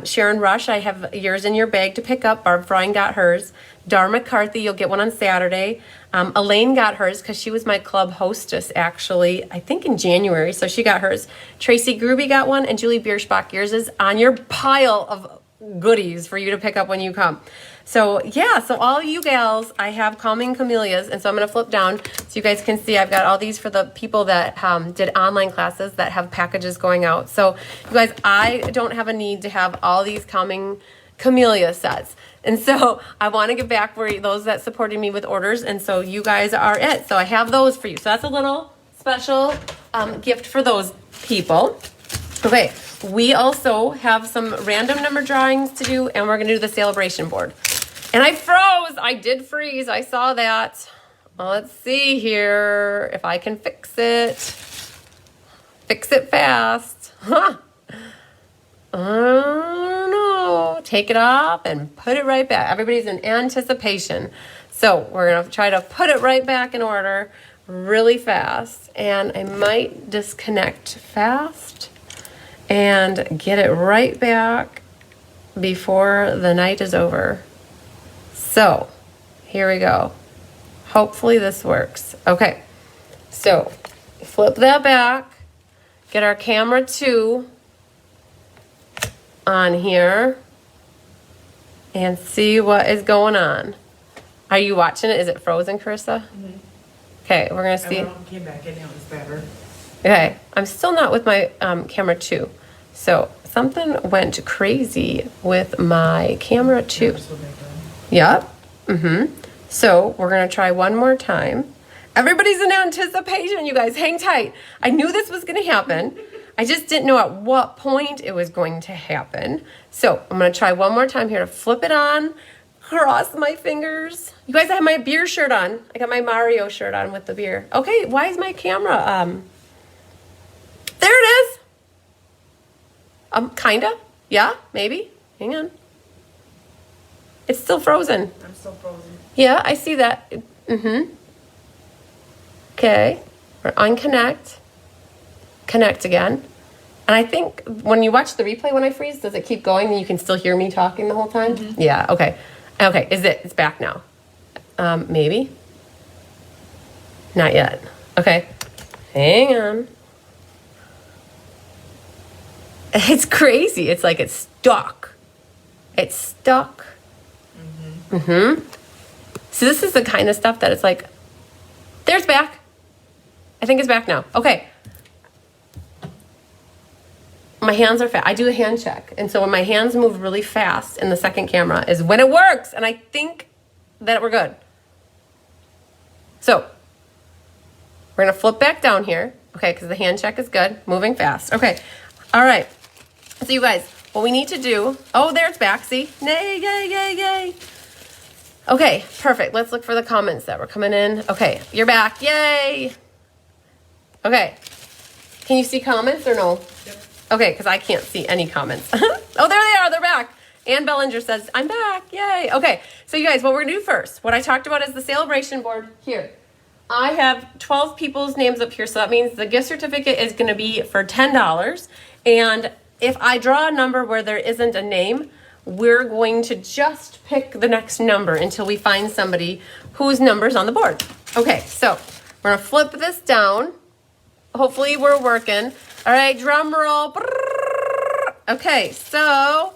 A: Sharon Rush, I have yours in your bag to pick up. Barb Frying got hers. Dar McCarthy, you'll get one on Saturday. Elaine got hers because she was my club hostess, actually, I think in January, so she got hers. Tracy Gruby got one, and Julie Bierschbach, yours is on your pile of goodies for you to pick up when you come. So yeah, so all you gals, I have Calming Camellias, and so I'm going to flip down so you guys can see I've got all these for the people that did online classes that have packages going out. So you guys, I don't have a need to have all these Calming Camellia sets. And so I want to give back for those that supported me with orders, and so you guys are it. So I have those for you. So that's a little special gift for those people. Okay, we also have some random number drawings to do, and we're going to do the Sale-A-Bration board. And I froze. I did freeze. I saw that. Well, let's see here if I can fix it. Fix it fast. Huh. I don't know. Take it off and put it right back. Everybody's in anticipation. So we're going to try to put it right back in order really fast. And I might disconnect fast and get it right back before the night is over. So here we go. Hopefully this works. Okay, so flip that back, get our camera 2 on here, and see what is going on. Are you watching it? Is it frozen, Carissa? Mm-hmm. Okay, we're gonna see.
B: Came back in, it was better.
A: Okay, I'm still not with my camera 2. So something went crazy with my camera 2. Yep. Mm-hmm. So we're gonna try one more time. Everybody's in anticipation, you guys. Hang tight. I knew this was gonna happen. I just didn't know at what point it was going to happen. So I'm gonna try one more time here to flip it on. Cross my fingers. You guys, I have my beer shirt on. I got my Mario shirt on with the beer. Okay, why is my camera, there it is. Kinda, yeah, maybe. Hang on. It's still frozen.
B: I'm still frozen.
A: Yeah, I see that. Mm-hmm. Okay, we're on connect. Connect again. And I think when you watch the replay when I freeze, does it keep going and you can still hear me talking the whole time? Mm-hmm. Yeah, okay. Okay, it's back now. Maybe. Not yet. Okay, hang on. It's crazy. It's like it's stuck. It's stuck. Mm-hmm. Mm-hmm. So this is the kind of stuff that it's like, there's back. I think it's back now. Okay. My hands are fast. I do a hand check. And so when my hands move really fast in the second camera is when it works. And I think that we're good. So we're going to flip back down here. Okay, because the hand check is good. Moving fast. Okay. All right. So you guys, what we need to do, oh, there it's back. See? Yay, yay, yay, yay. Okay, perfect. Let's look for the comments that were coming in. Okay, you're back. Yay. Okay. Can you see comments or no?
B: Yep.
A: Okay, because I can't see any comments. Oh, there they are. They're back. Ann Bellinger says, I'm back. Yay. Okay, so you guys, what we're going to do first, what I talked about is the Sale-A-Bration board here. I have 12 people's names up here, so that means the gift certificate is going to be for $10. And if I draw a number where there isn't a name, we're going to just pick the next number until we find somebody whose number's on the board. Okay, so we're going to flip this down. Hopefully we're working. All right, drum roll. Okay, so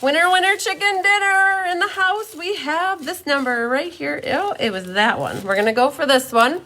A: winner, winner, chicken dinner in the house. We have this number right here. Oh, it was that one. We're going to go for this one.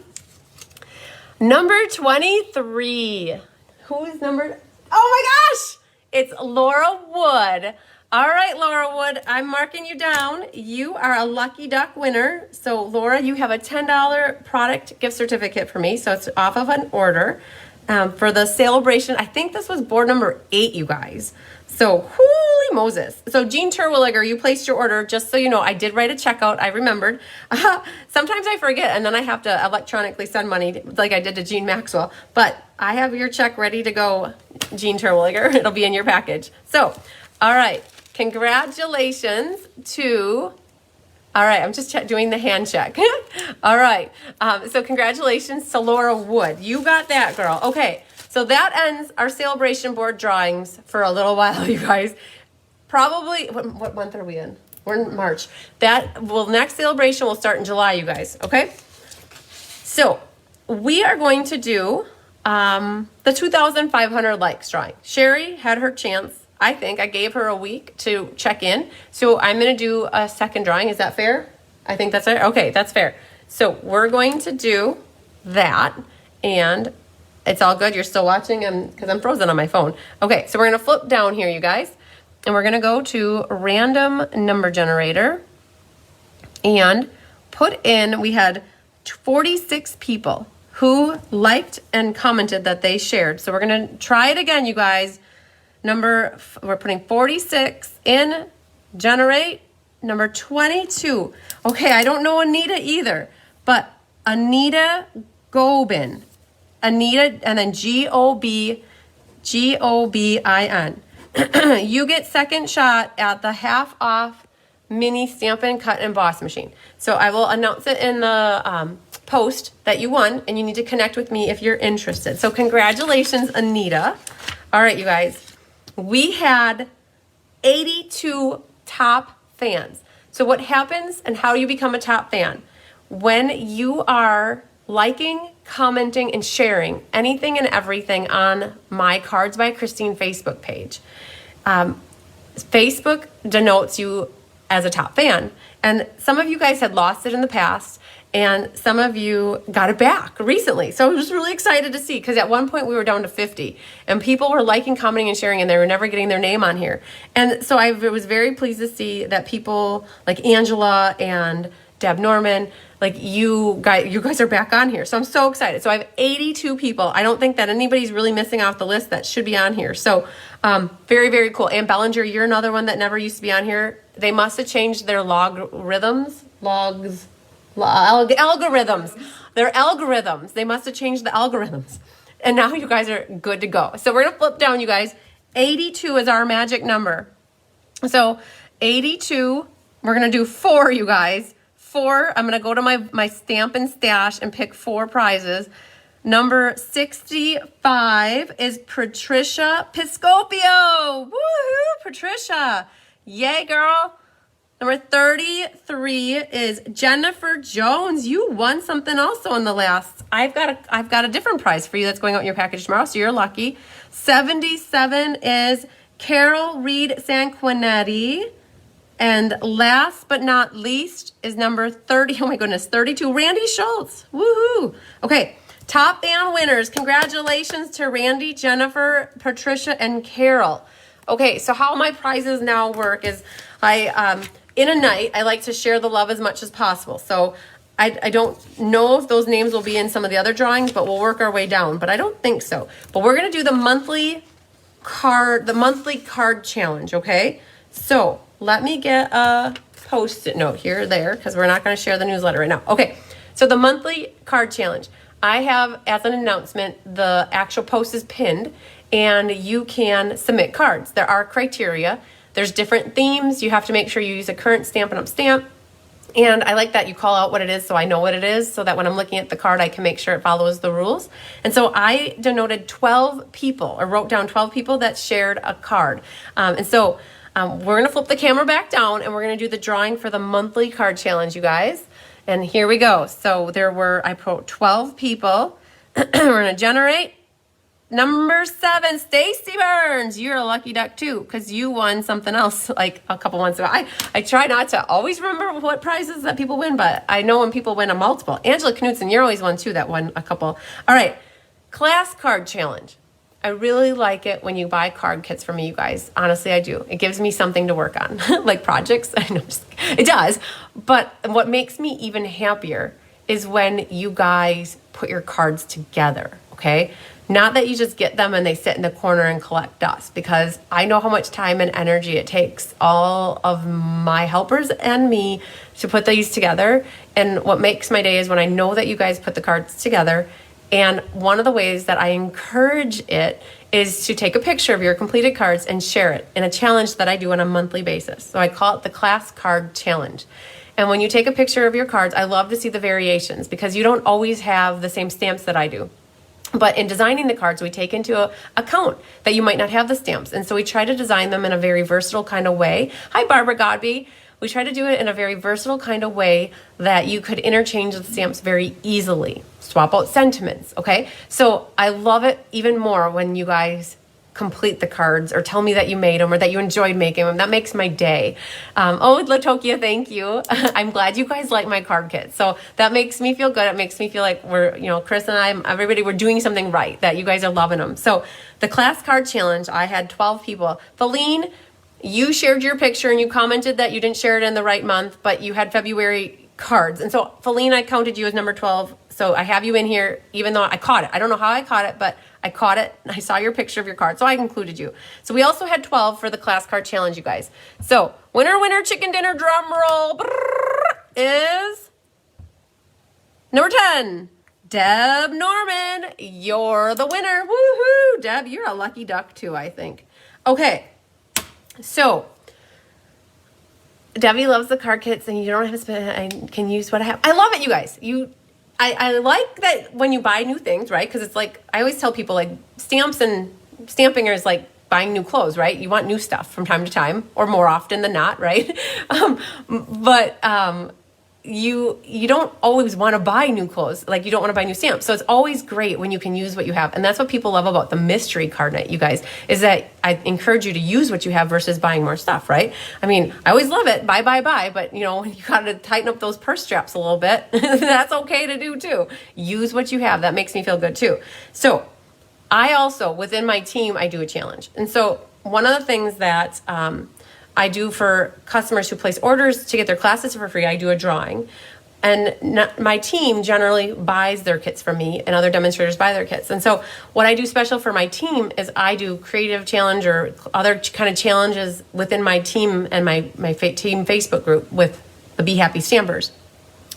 A: Number 23. Who is number? Oh my gosh! It's Laura Wood. All right, Laura Wood, I'm marking you down. You are a lucky duck winner. So, Laura, you have a $10 product gift certificate for me. So, it's off of an order for the Sale-A-Bration. I think this was board number 8, you guys. So, holy Moses. So, Jean Terwilliger, you placed your order. Just so you know, I did write a checkout. I remembered. Sometimes I forget, and then I have to electronically send money like I did to Jean Maxwell. But I have your check ready to go, Jean Terwilliger. It'll be in your package. So, all right. Congratulations to, all right, I'm just doing the hand check. All right, so congratulations to Laura Wood. You got that, girl. Okay, so that ends our Sale-A-Bration board drawings for a little while, you guys. Probably, what month are we in? We're in March. Next Sale-A-Bration will start in July, you guys, okay? So we are going to do the 2,500 likes drawing. Sherry had her chance. I think I gave her a week to check in. So I'm going to do a second drawing. Is that fair? I think that's fair. Okay, that's fair. So we're going to do that. And it's all good. You're still watching because I'm frozen on my phone. Okay, so we're going to flip down here, you guys. And we're going to go to random number generator. And put in, we had 46 people who liked and commented that they shared. So we're going to try it again, you guys. We're putting 46 in, generate, number 22. Okay, I don't know Anita either, but Anita Gobin. Anita, and then Gobin. You get second shot at the half off mini Stampin' Cut and Emboss machine. So I will announce it in the post that you won, and you need to connect with me if you're interested. So congratulations, Anita. All right, you guys. We had 82 top fans. So what happens and how you become a top fan? When you are liking, commenting, and sharing anything and everything on my Cards by Christine Facebook page. Facebook denotes you as a top fan. And some of you guys had lost it in the past, and some of you got it back recently. So I was really excited to see, because at one point we were down to 50 and people were liking, commenting, and sharing, and they were never getting their name on here. And so I was very pleased to see that people like Angela and Deb Norman, like you guys are back on here. So I'm so excited. So I have 82 people. I don't think that anybody's really missing off the list that should be on here. So very, very cool. Ann Bellinger, you're another one that never used to be on here. They must have changed their algorithms. They're algorithms. They must have changed the algorithms. And now you guys are good to go. So we're going to flip down, you guys. 82 is our magic number. So 82, we're going to do 4, you guys. 4, I'm going to go to my stamp and stash and pick 4 prizes. Number 65 is Patricia Piscopio. Woohoo, Patricia. Yay, girl. Number 33 is Jennifer Jones. You won something also in the last. I've got a different prize for you that's going out in your package tomorrow, so you're lucky. 77 is Carol Reed Sanquinetti. And last but not least is number 30. Oh my goodness, 32. Randy Schultz. Woohoo. Okay, top fan winners. Congratulations to Randy, Jennifer, Patricia, and Carol. Okay, so how my prizes now work is in a night, I like to share the love as much as possible. So I don't know if those names will be in some of the other drawings, but we'll work our way down. But I don't think so. But we're going to do the monthly card challenge, okay? So let me get a Post-it note here or there, because we're not going to share the newsletter right now. Okay, so the monthly card challenge. I have, as an announcement, the actual post is pinned, and you can submit cards. There are criteria. There's different themes. You have to make sure you use a current Stampin' Up! Stamp. And I like that you call out what it is so I know what it is, so that when I'm looking at the card, I can make sure it follows the rules. And so I denoted 12 people, or wrote down 12 people that shared a card. We're going to flip the camera back down, and we're going to do the drawing for the monthly card challenge, you guys. And here we go. So I put 12 people. We're going to generate. Number 7, Stacy Burns. You're a lucky duck too, because you won something else like a couple months ago. I try not to always remember what prizes that people win, but I know when people win a multiple. Angela Knudsen, you're always one too that won a couple. All right, class card challenge. I really like it when you buy card kits for me, you guys. Honestly, I do. It gives me something to work on, like projects. I know it does. But what makes me even happier is when you guys put your cards together, okay? Not that you just get them and they sit in the corner and collect dust, because I know how much time and energy it takes all of my helpers and me to put these together. And what makes my day is when I know that you guys put the cards together. And one of the ways that I encourage it is to take a picture of your completed cards and share it in a challenge that I do on a monthly basis. So I call it the Class Card Challenge. And when you take a picture of your cards, I love to see the variations, because you don't always have the same stamps that I do. But in designing the cards, we take into account that you might not have the stamps. And so we try to design them in a very versatile kind of way. Hi, Barbara Godby. We try to do it in a very versatile kind of way that you could interchange the stamps very easily. Swap out sentiments, okay? So I love it even more when you guys complete the cards or tell me that you made them or that you enjoyed making them. That makes my day. Latokia, thank you. I'm glad you guys like my card kit. So that makes me feel good. It makes me feel like Chris and I, everybody, we're doing something right, that you guys are loving them. So the class card challenge, I had 12 people. Feline, you shared your picture and you commented that you didn't share it in the right month, but you had February cards. And so Feline, I counted you as number 12. So I have you in here, even though I caught it. I don't know how I caught it, but I caught it. I saw your picture of your card, so I included you. So we also had 12 for the class card challenge, you guys. So winner, chicken dinner, drum roll, is number 10, Deb Norman. You're the winner. Woohoo! Deb, you're a lucky duck too, I think. Okay, so Debbie loves the card kits, and you don't have to spend it. I can use what I have. I love it, you guys. I like that when you buy new things, right? Because it's like, I always tell people, like, stamps and stamping is like buying new clothes, right? You want new stuff from time to time, or more often than not, right? You don't always want to buy new clothes. Like, you don't want to buy new stamps. So it's always great when you can use what you have. And that's what people love about the mystery card night, you guys, is that I encourage you to use what you have versus buying more stuff, right? I mean, I always love it, buy, but you got to tighten up those purse straps a little bit. That's okay to do too. Use what you have. That makes me feel good too. So I also, within my team, I do a challenge. And so one of the things that, I do for customers who place orders to get their classes for free, I do a drawing. And my team generally buys their kits from me, and other demonstrators buy their kits. And so what I do special for my team is I do creative challenge or other kind of challenges within my team and my team Facebook group with the Be Happy Stampers.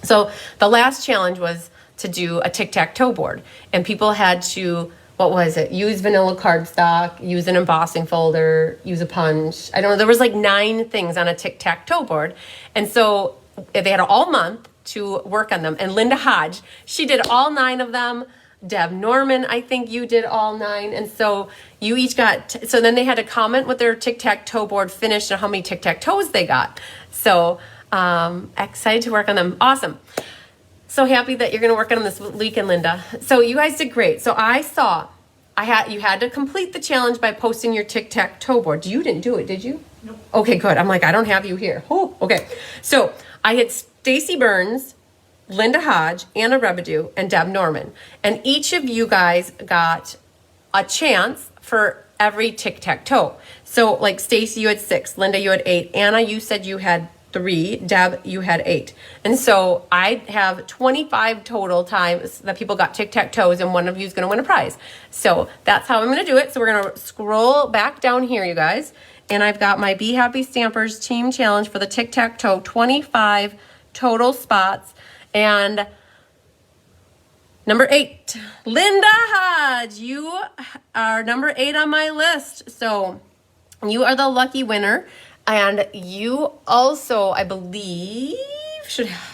A: So the last challenge was to do a tic-tac-toe board. And people had to, what was it? Use vanilla cardstock, use an embossing folder, use a punch. I don't know. There was like 9 things on a tic-tac-toe board. And so they had all month to work on them. And Linda Hodge, she did all 9 of them. Deb Norman, I think you did all 9. And so you each got, so then they had to comment with their tic-tac-toe board finished and how many tic-tac-toes they got. So excited to work on them. Awesome. So happy that you're going to work on them this weekend, Linda. So you guys did great. So I saw you had to complete the challenge by posting your tic-tac-toe board. You didn't do it, did you?
B: Nope.
A: Okay, good. I'm like, I don't have you here. Oh, okay. So I had Stacy Burns, Linda Hodge, Anna Rebedu, and Deb Norman. And each of you guys got a chance for every tic-tac-toe. So like Stacy, you had 6. Linda, you had 8. Anna, you said you had 3. Deb, you had 8. And so I have 25 total times that people got tic-tac-toes, and one of you is going to win a prize. So that's how I'm going to do it. So we're going to scroll back down here, you guys. And I've got my Be Happy Stampers Team Challenge for the tic-tac-toe, 25 total spots. And number 8, Linda Hodge, you are number 8 on my list. So you are the lucky winner. And you also, I believe,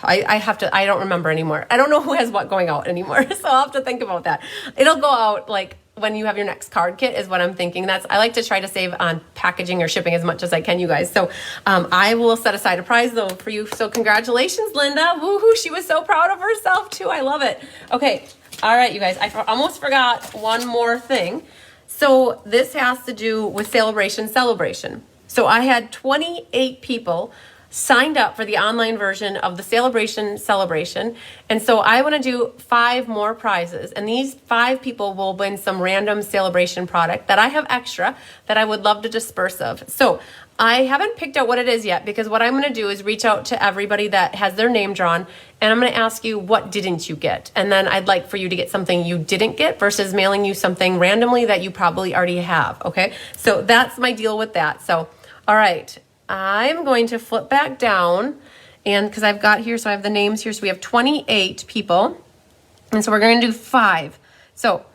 A: I don't remember anymore. I don't know who has what going out anymore. So I'll have to think about that. It'll go out like when you have your next card kit is what I'm thinking. I like to try to save on packaging or shipping as much as I can, you guys. So I will set aside a prize though for you. So congratulations, Linda. Woohoo. She was so proud of herself too. I love it. Okay. All right, you guys. I almost forgot one more thing. So this has to do with Sale-A-Bration. So I had 28 people signed up for the online version of the Sale-A-Bration. And so I want to do 5 more prizes. And these 5 people will win some random Sale-A-Bration product that I have extra that I would love to disperse of. So I haven't picked out what it is yet, because what I'm going to do is reach out to everybody that has their name drawn, and I'm going to ask you, what didn't you get? And then I'd like for you to get something you didn't get versus mailing you something randomly that you probably already have. Okay. So that's my deal with that. So, all right. I'm going to flip back down, and because I've got here, so I have the names here. So we have 28 people, and so we're going to do 5. So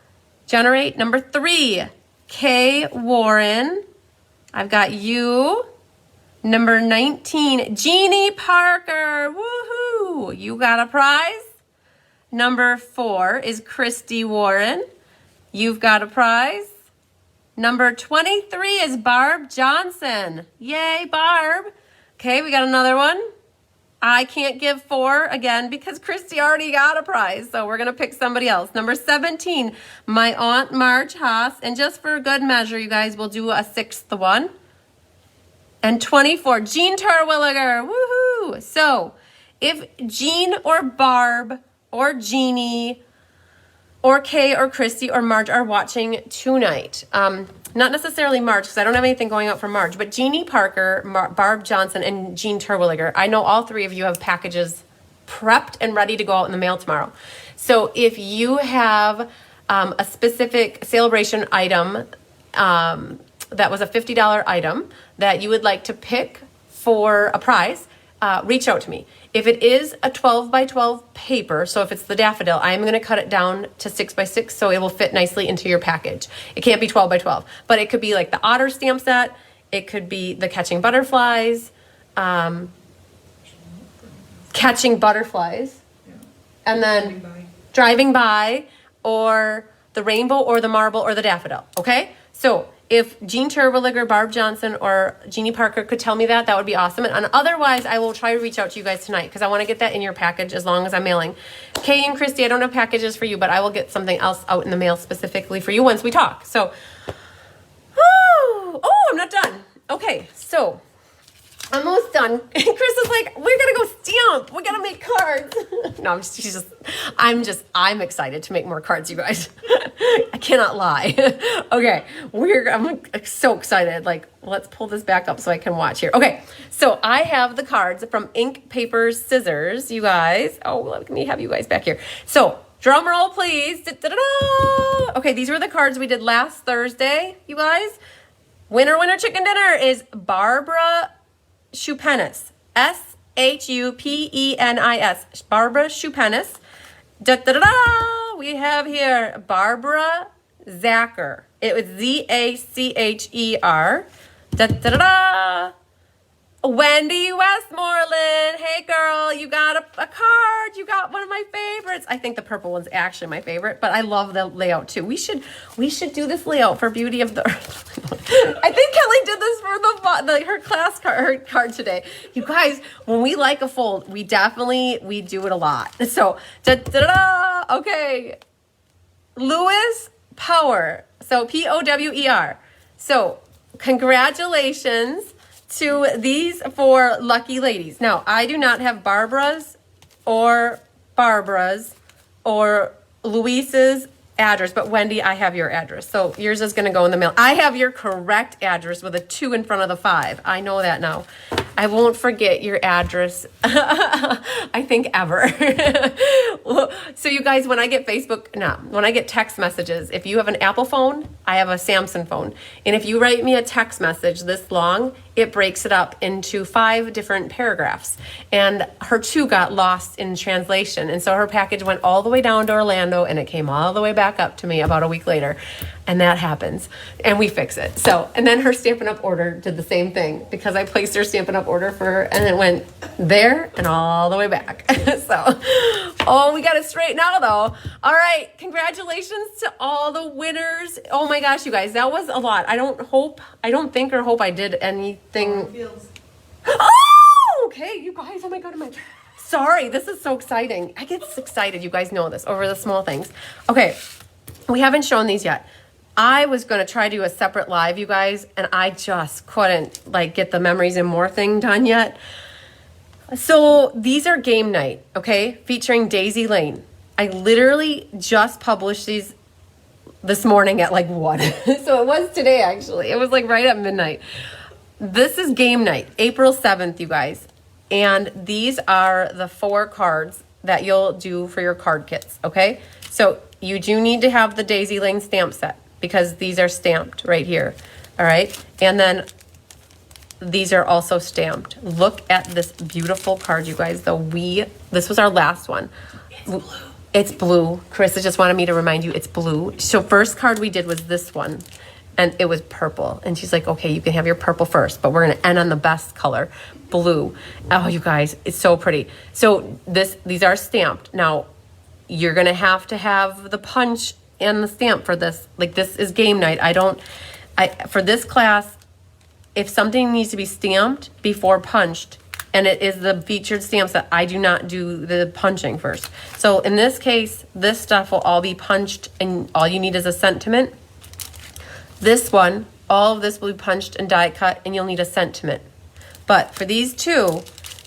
A: generate number 3, Kay Warren. I've got you. Number 19, Jeannie Parker. Woohoo! You got a prize. Number 4 is Christy Warren. You've got a prize. Number 23 is Barb Johnson. Yay, Barb. Okay, we got another one. I can't give 4 again because Christy already got a prize, so we're going to pick somebody else. Number 17, my Aunt Marge Haas. And just for good measure, you guys, we'll do a 6th one. And 24, Jean Terwilliger. Woohoo! So if Jean or Barb or Jeannie or Kay or Christy or Marge are watching tonight, not necessarily Marge, because I don't have anything going out for Marge, but Jeannie Parker, Barb Johnson, and Jean Terwilliger. I know all 3 of you have packages prepped and ready to go out in the mail tomorrow. So if you have a specific Sale-A-Bration item that was a $50 item that you would like to pick for a prize, reach out to me. If it is a 12 by 12 paper, so if it's the daffodil, I'm going to cut it down to 6 by 6 so it will fit nicely into your package. It can't be 12 by 12, but it could be like the otter stamp set. It could be the catching butterflies, and then driving by, or the rainbow, or the marble, or the daffodil. Okay, so if Jean Terwilliger, Barb Johnson, or Jeannie Parker could tell me that, that would be awesome. And otherwise, I will try to reach out to you guys tonight because I want to get that in your package as long as I'm mailing. Kay and Christy, I don't have packages for you, but I will get something else out in the mail specifically for you once we talk. So, I'm not done. Okay, so almost done. Chris is like, we're gonna go stamp. We're gonna make cards. No, I'm excited to make more cards, you guys. I cannot lie. Okay, I'm so excited. Like, let's pull this back up so I can watch here. Okay, so I have the cards from Ink, Paper, Scissors, you guys. Oh, let me have you guys back here. So, drum roll, please. Da-da-da-da. Okay, these were the cards we did last Thursday, you guys. Winner, chicken dinner is Barbara Shupenis, Shupenis, Barbara Shupenis. Da-da-da-da! We have here Barbara Zacher. It was Zacher. Da-da-da-da! Wendy Westmoreland. Hey, girl, you got a card. You got one of my favorites. I think the purple one's actually my favorite, but I love the layout too. We should do this layout for Beauty of the Earth. I think Kelly did this for her class card, her card today. You guys, when we like a fold, we do it a lot. So, da-da-da-da. Okay. Lewis Power. So, Power. So, congratulations to these 4 lucky ladies. Now, I do not have Barbara's or Luis's address, but Wendy, I have your address. So yours is going to go in the mail. I have your correct address with a 2 in front of the 5. I know that now. I won't forget your address, I think ever. So you guys, when I get when I get text messages, if you have an Apple phone, I have a Samsung phone. And if you write me a text message this long, it breaks it up into 5 different paragraphs. And her 2 got lost in translation. And so her package went all the way down to Orlando and it came all the way back up to me about a week later. And that happens. And we fix it. So, and then her Stampin' Up! Order did the same thing because I placed her Stampin' Up! Order for her and it went there and all the way back. So, oh, we got it straight now though. All right. Congratulations to all the winners. Oh my gosh, you guys, that was a lot. I don't think or hope I did anything. Oh, okay, you guys. Oh my God. Sorry. This is so exciting. I get excited. You guys know this over the small things. Okay. We haven't shown these yet. I was going to try to do a separate live, you guys, and I just couldn't get the memories and more thing done yet. So these are game night, okay, featuring Daisy Lane. I literally just published these this morning at 1. So it was today, actually. It was right at midnight. This is game night, April 7th, you guys. And these are the 4 cards that you'll do for your card kits, okay? So you do need to have the Daisy Lane stamp set because these are stamped right here, all right? And then these are also stamped. Look at this beautiful card, you guys. This was our last one. It's blue. It's blue. Carissa just wanted me to remind you it's blue. So first card we did was this one, and it was purple. And she's like, okay, you can have your purple first, but we're going to end on the best color, blue. Oh, you guys, it's so pretty. So these are stamped. Now, you're going to have the punch and the stamp for this. This is game night. For this class, if something needs to be stamped before punched, and it is the featured stamps that I do not do the punching first. So in this case, this stuff will all be punched and all you need is a sentiment. This one, all of this will be punched and die cut and you'll need a sentiment. But for these 2,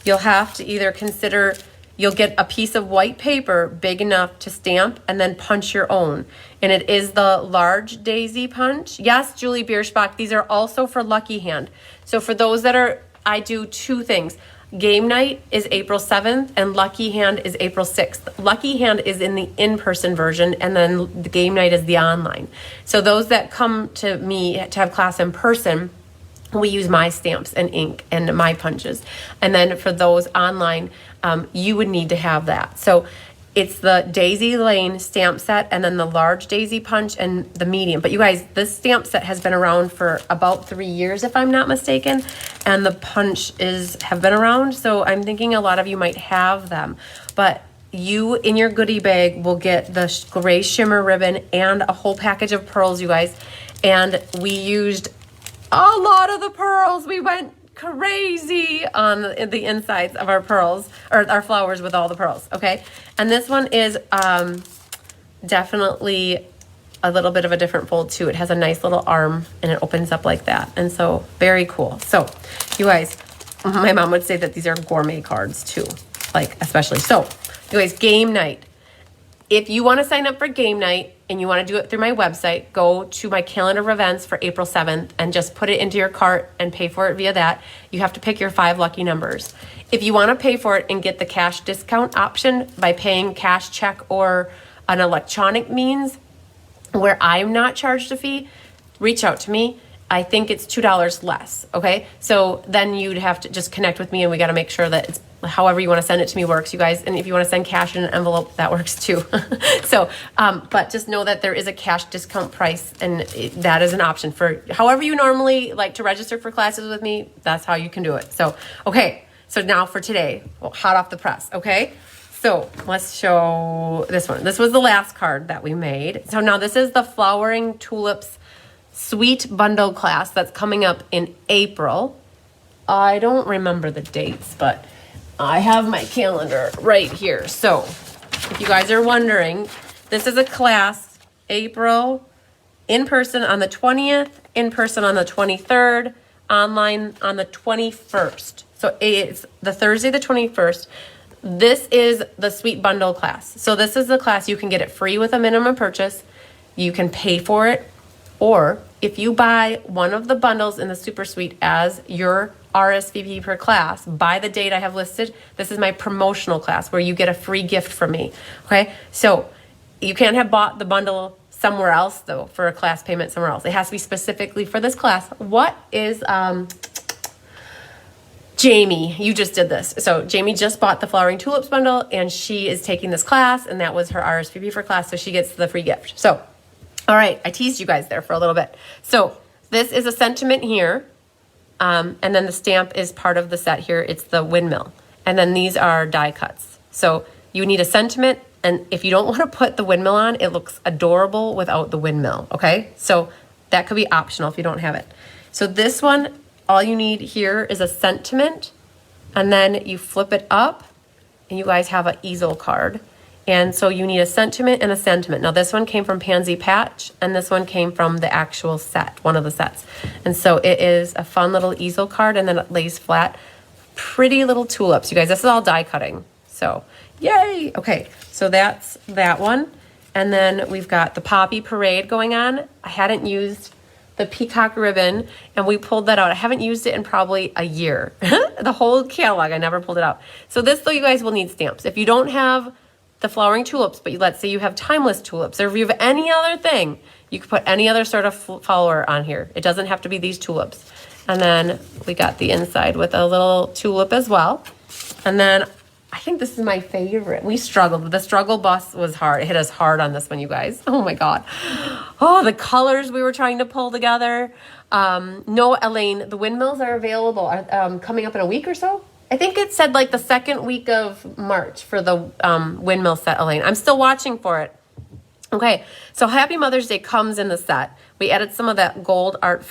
A: you'll have to either consider you'll get a piece of white paper big enough to stamp and then punch your own. And it is the large daisy punch. Yes, Julie Bierschbach, these are also for Lucky Hand. So for those I do 2 things. Game night is April 7th and Lucky Hand is April 6th. Lucky Hand is in the in-person version and then the game night is the online. So those that come to me to have class in person, we use my stamps and ink and my punches. And then for those online, you would need to have that. So it's the Daisy Lane stamp set and then the large daisy punch and the medium. But you guys, this stamp set has been around for about 3 years, if I'm not mistaken. And the punch have been around. So I'm thinking a lot of you might have them. But you, in your goodie bag, will get the gray shimmer ribbon and a whole package of pearls, you guys. And we used a lot of the pearls. We went crazy on the insides of our pearls, or our flowers with all the pearls, okay? And this one is definitely a little bit of a different fold too. It has a nice little arm and it opens up like that. And so very cool. So you guys, my mom would say that these are gourmet cards too, especially. So you guys, game night. If you want to sign up for game night and you want to do it through my website, go to my calendar of events for April 7th and just put it into your cart and pay for it via that. You have to pick your 5 lucky numbers. If you want to pay for it and get the cash discount option by paying cash, check, or an electronic means where I'm not charged a fee, reach out to me. I think it's $2 less, okay? So then you'd have to just connect with me and we got to make sure that it's however you want to send it to me works, you guys. And if you want to send cash in an envelope, that works too. So, but just know that there is a cash discount price and that is an option for however you normally like to register for classes with me. That's how you can do it. So, okay. So now for today, hot off the press, okay? So let's show this one. This was the last card that we made. So now this is the Flowering Tulips Sweet Bundle class that's coming up in April. I don't remember the dates, but I have my calendar right here. So if you guys are wondering, this is a class, April, in person on the 20th, in person on the 23rd, online on the 21st. So it's the Thursday, the 21st. This is the Sweet Bundle class. So this is the class you can get it free with a minimum purchase. You can pay for it, Or if you buy one of the bundles in the Super Suite as your RSVP per class by the date I have listed, this is my promotional class where you get a free gift from me. Okay, so you can't have bought the bundle somewhere else though for a class payment somewhere else. It has to be specifically for this class. What is Jamie, you just did this. So Jamie just bought the Flowering Tulips bundle and she is taking this class and that was her RSVP for class, so she gets the free gift. So, all right, I teased you guys there for a little bit. So this is a sentiment here. And then the stamp is part of the set here. It's the windmill. And then these are die cuts. So you need a sentiment. And if you don't want to put the windmill on, it looks adorable without the windmill. Okay. So that could be optional if you don't have it. So this one, all you need here is a sentiment. And then you flip it up and you guys have an easel card. And so you need a sentiment and a sentiment. Now this one came from Pansy Patch and this one came from the actual set, one of the sets. And so it is a fun little easel card and then it lays flat. Pretty little tulips, you guys. This is all die cutting. So yay. Okay, so that's that one. And then we've got the Poppy Parade going on. I hadn't used the peacock ribbon and we pulled that out. I haven't used it in probably a year. The whole catalog, I never pulled it out. So this though, you guys will need stamps. If you don't have the flowering tulips, but let's say you have timeless tulips, or if you have any other thing, you could put any other sort of flower on here. It doesn't have to be these tulips. And then we got the inside with a little tulip as well. And then I think this is my favorite. We struggled. The struggle bus was hard. It hit us hard on this one, you guys. Oh my God. Oh, the colors we were trying to pull together. No, Elaine, the windmills are available coming up in a week or so. I think it said like the second week of March for the windmill set, Elaine. I'm still watching for it. Okay, so Happy Mother's Day comes in the set. We added some of that gold art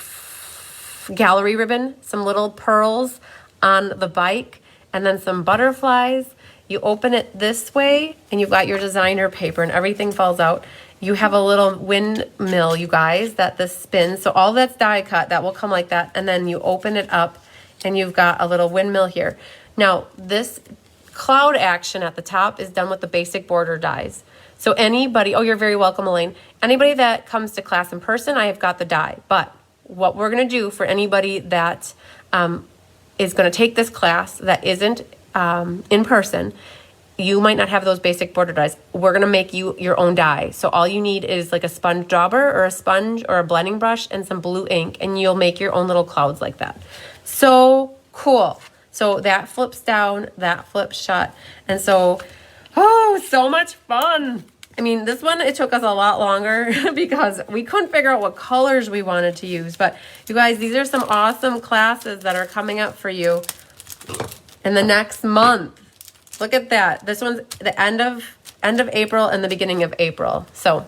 A: gallery ribbon, some little pearls on the bike, and then some butterflies. You open it this way, and you've got your designer paper, and everything falls out. You have a little windmill, you guys, that this spins. So all that's die cut, that will come like that, and then you open it up, and you've got a little windmill here. Now, this cloud action at the top is done with the basic border dies. So anybody, oh, you're very welcome, Elaine. Anybody that comes to class in person, I have got the die. But what we're going to do for anybody that is going to take this class that isn't in person, you might not have those basic border dies. We're going to make you your own die. So all you need is like a sponge dauber or a sponge or a blending brush and some blue ink, and you'll make your own little clouds like that. So cool. So that flips down, that flips shut. And so, oh, so much fun. I mean, this one, it took us a lot longer because we couldn't figure out what colors we wanted to use. But you guys, these are some awesome classes that are coming up for you in the next month. Look at that. This one's the end of April and the beginning of April. So,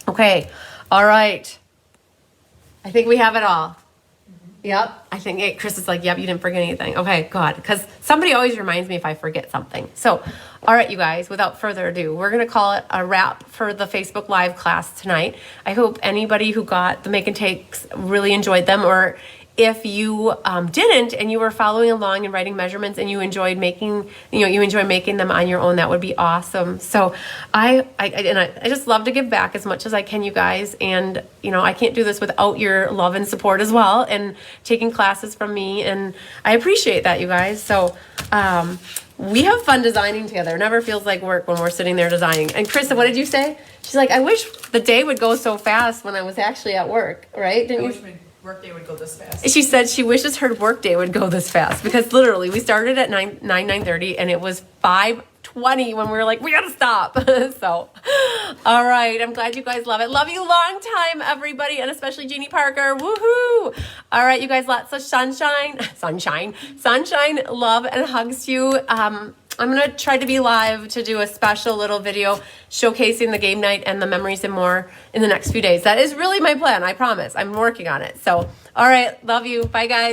A: okay. All right. I think we have it all. Yep. I think Chris is like, yep, you didn't forget anything. Okay, God, because somebody always reminds me if I forget something. So, all right, you guys, without further ado, we're going to call it a wrap for the Facebook Live class tonight. I hope anybody who got the make and takes really enjoyed them, or if you didn't and you were following along and writing measurements and you enjoyed making, you enjoy making them on your own, that would be awesome. So I just love to give back as much as I can, you guys. And, I can't do this without your love and support as well and taking classes from me. And I appreciate that, you guys. So we have fun designing together. It never feels like work when we're sitting there designing. And Krista, what did you say? She's like, I wish the day would go so fast when I was actually at work, right? Didn't you?
B: Workday would go this fast.
A: She said she wishes her workday would go this fast because literally we started at 9:30 and it was 5:20 when we were like, we gotta stop. So, all right. I'm glad you guys love it. Love you long time, everybody, and especially Jeannie Parker. Woohoo! All right, you guys, lots of sunshine, love, and hugs to you. I'm going to try to be live to do a special little video showcasing the game night and the memories and more in the next few days. That is really my plan. I promise. I'm working on it. So, all right. Love you. Bye, guys.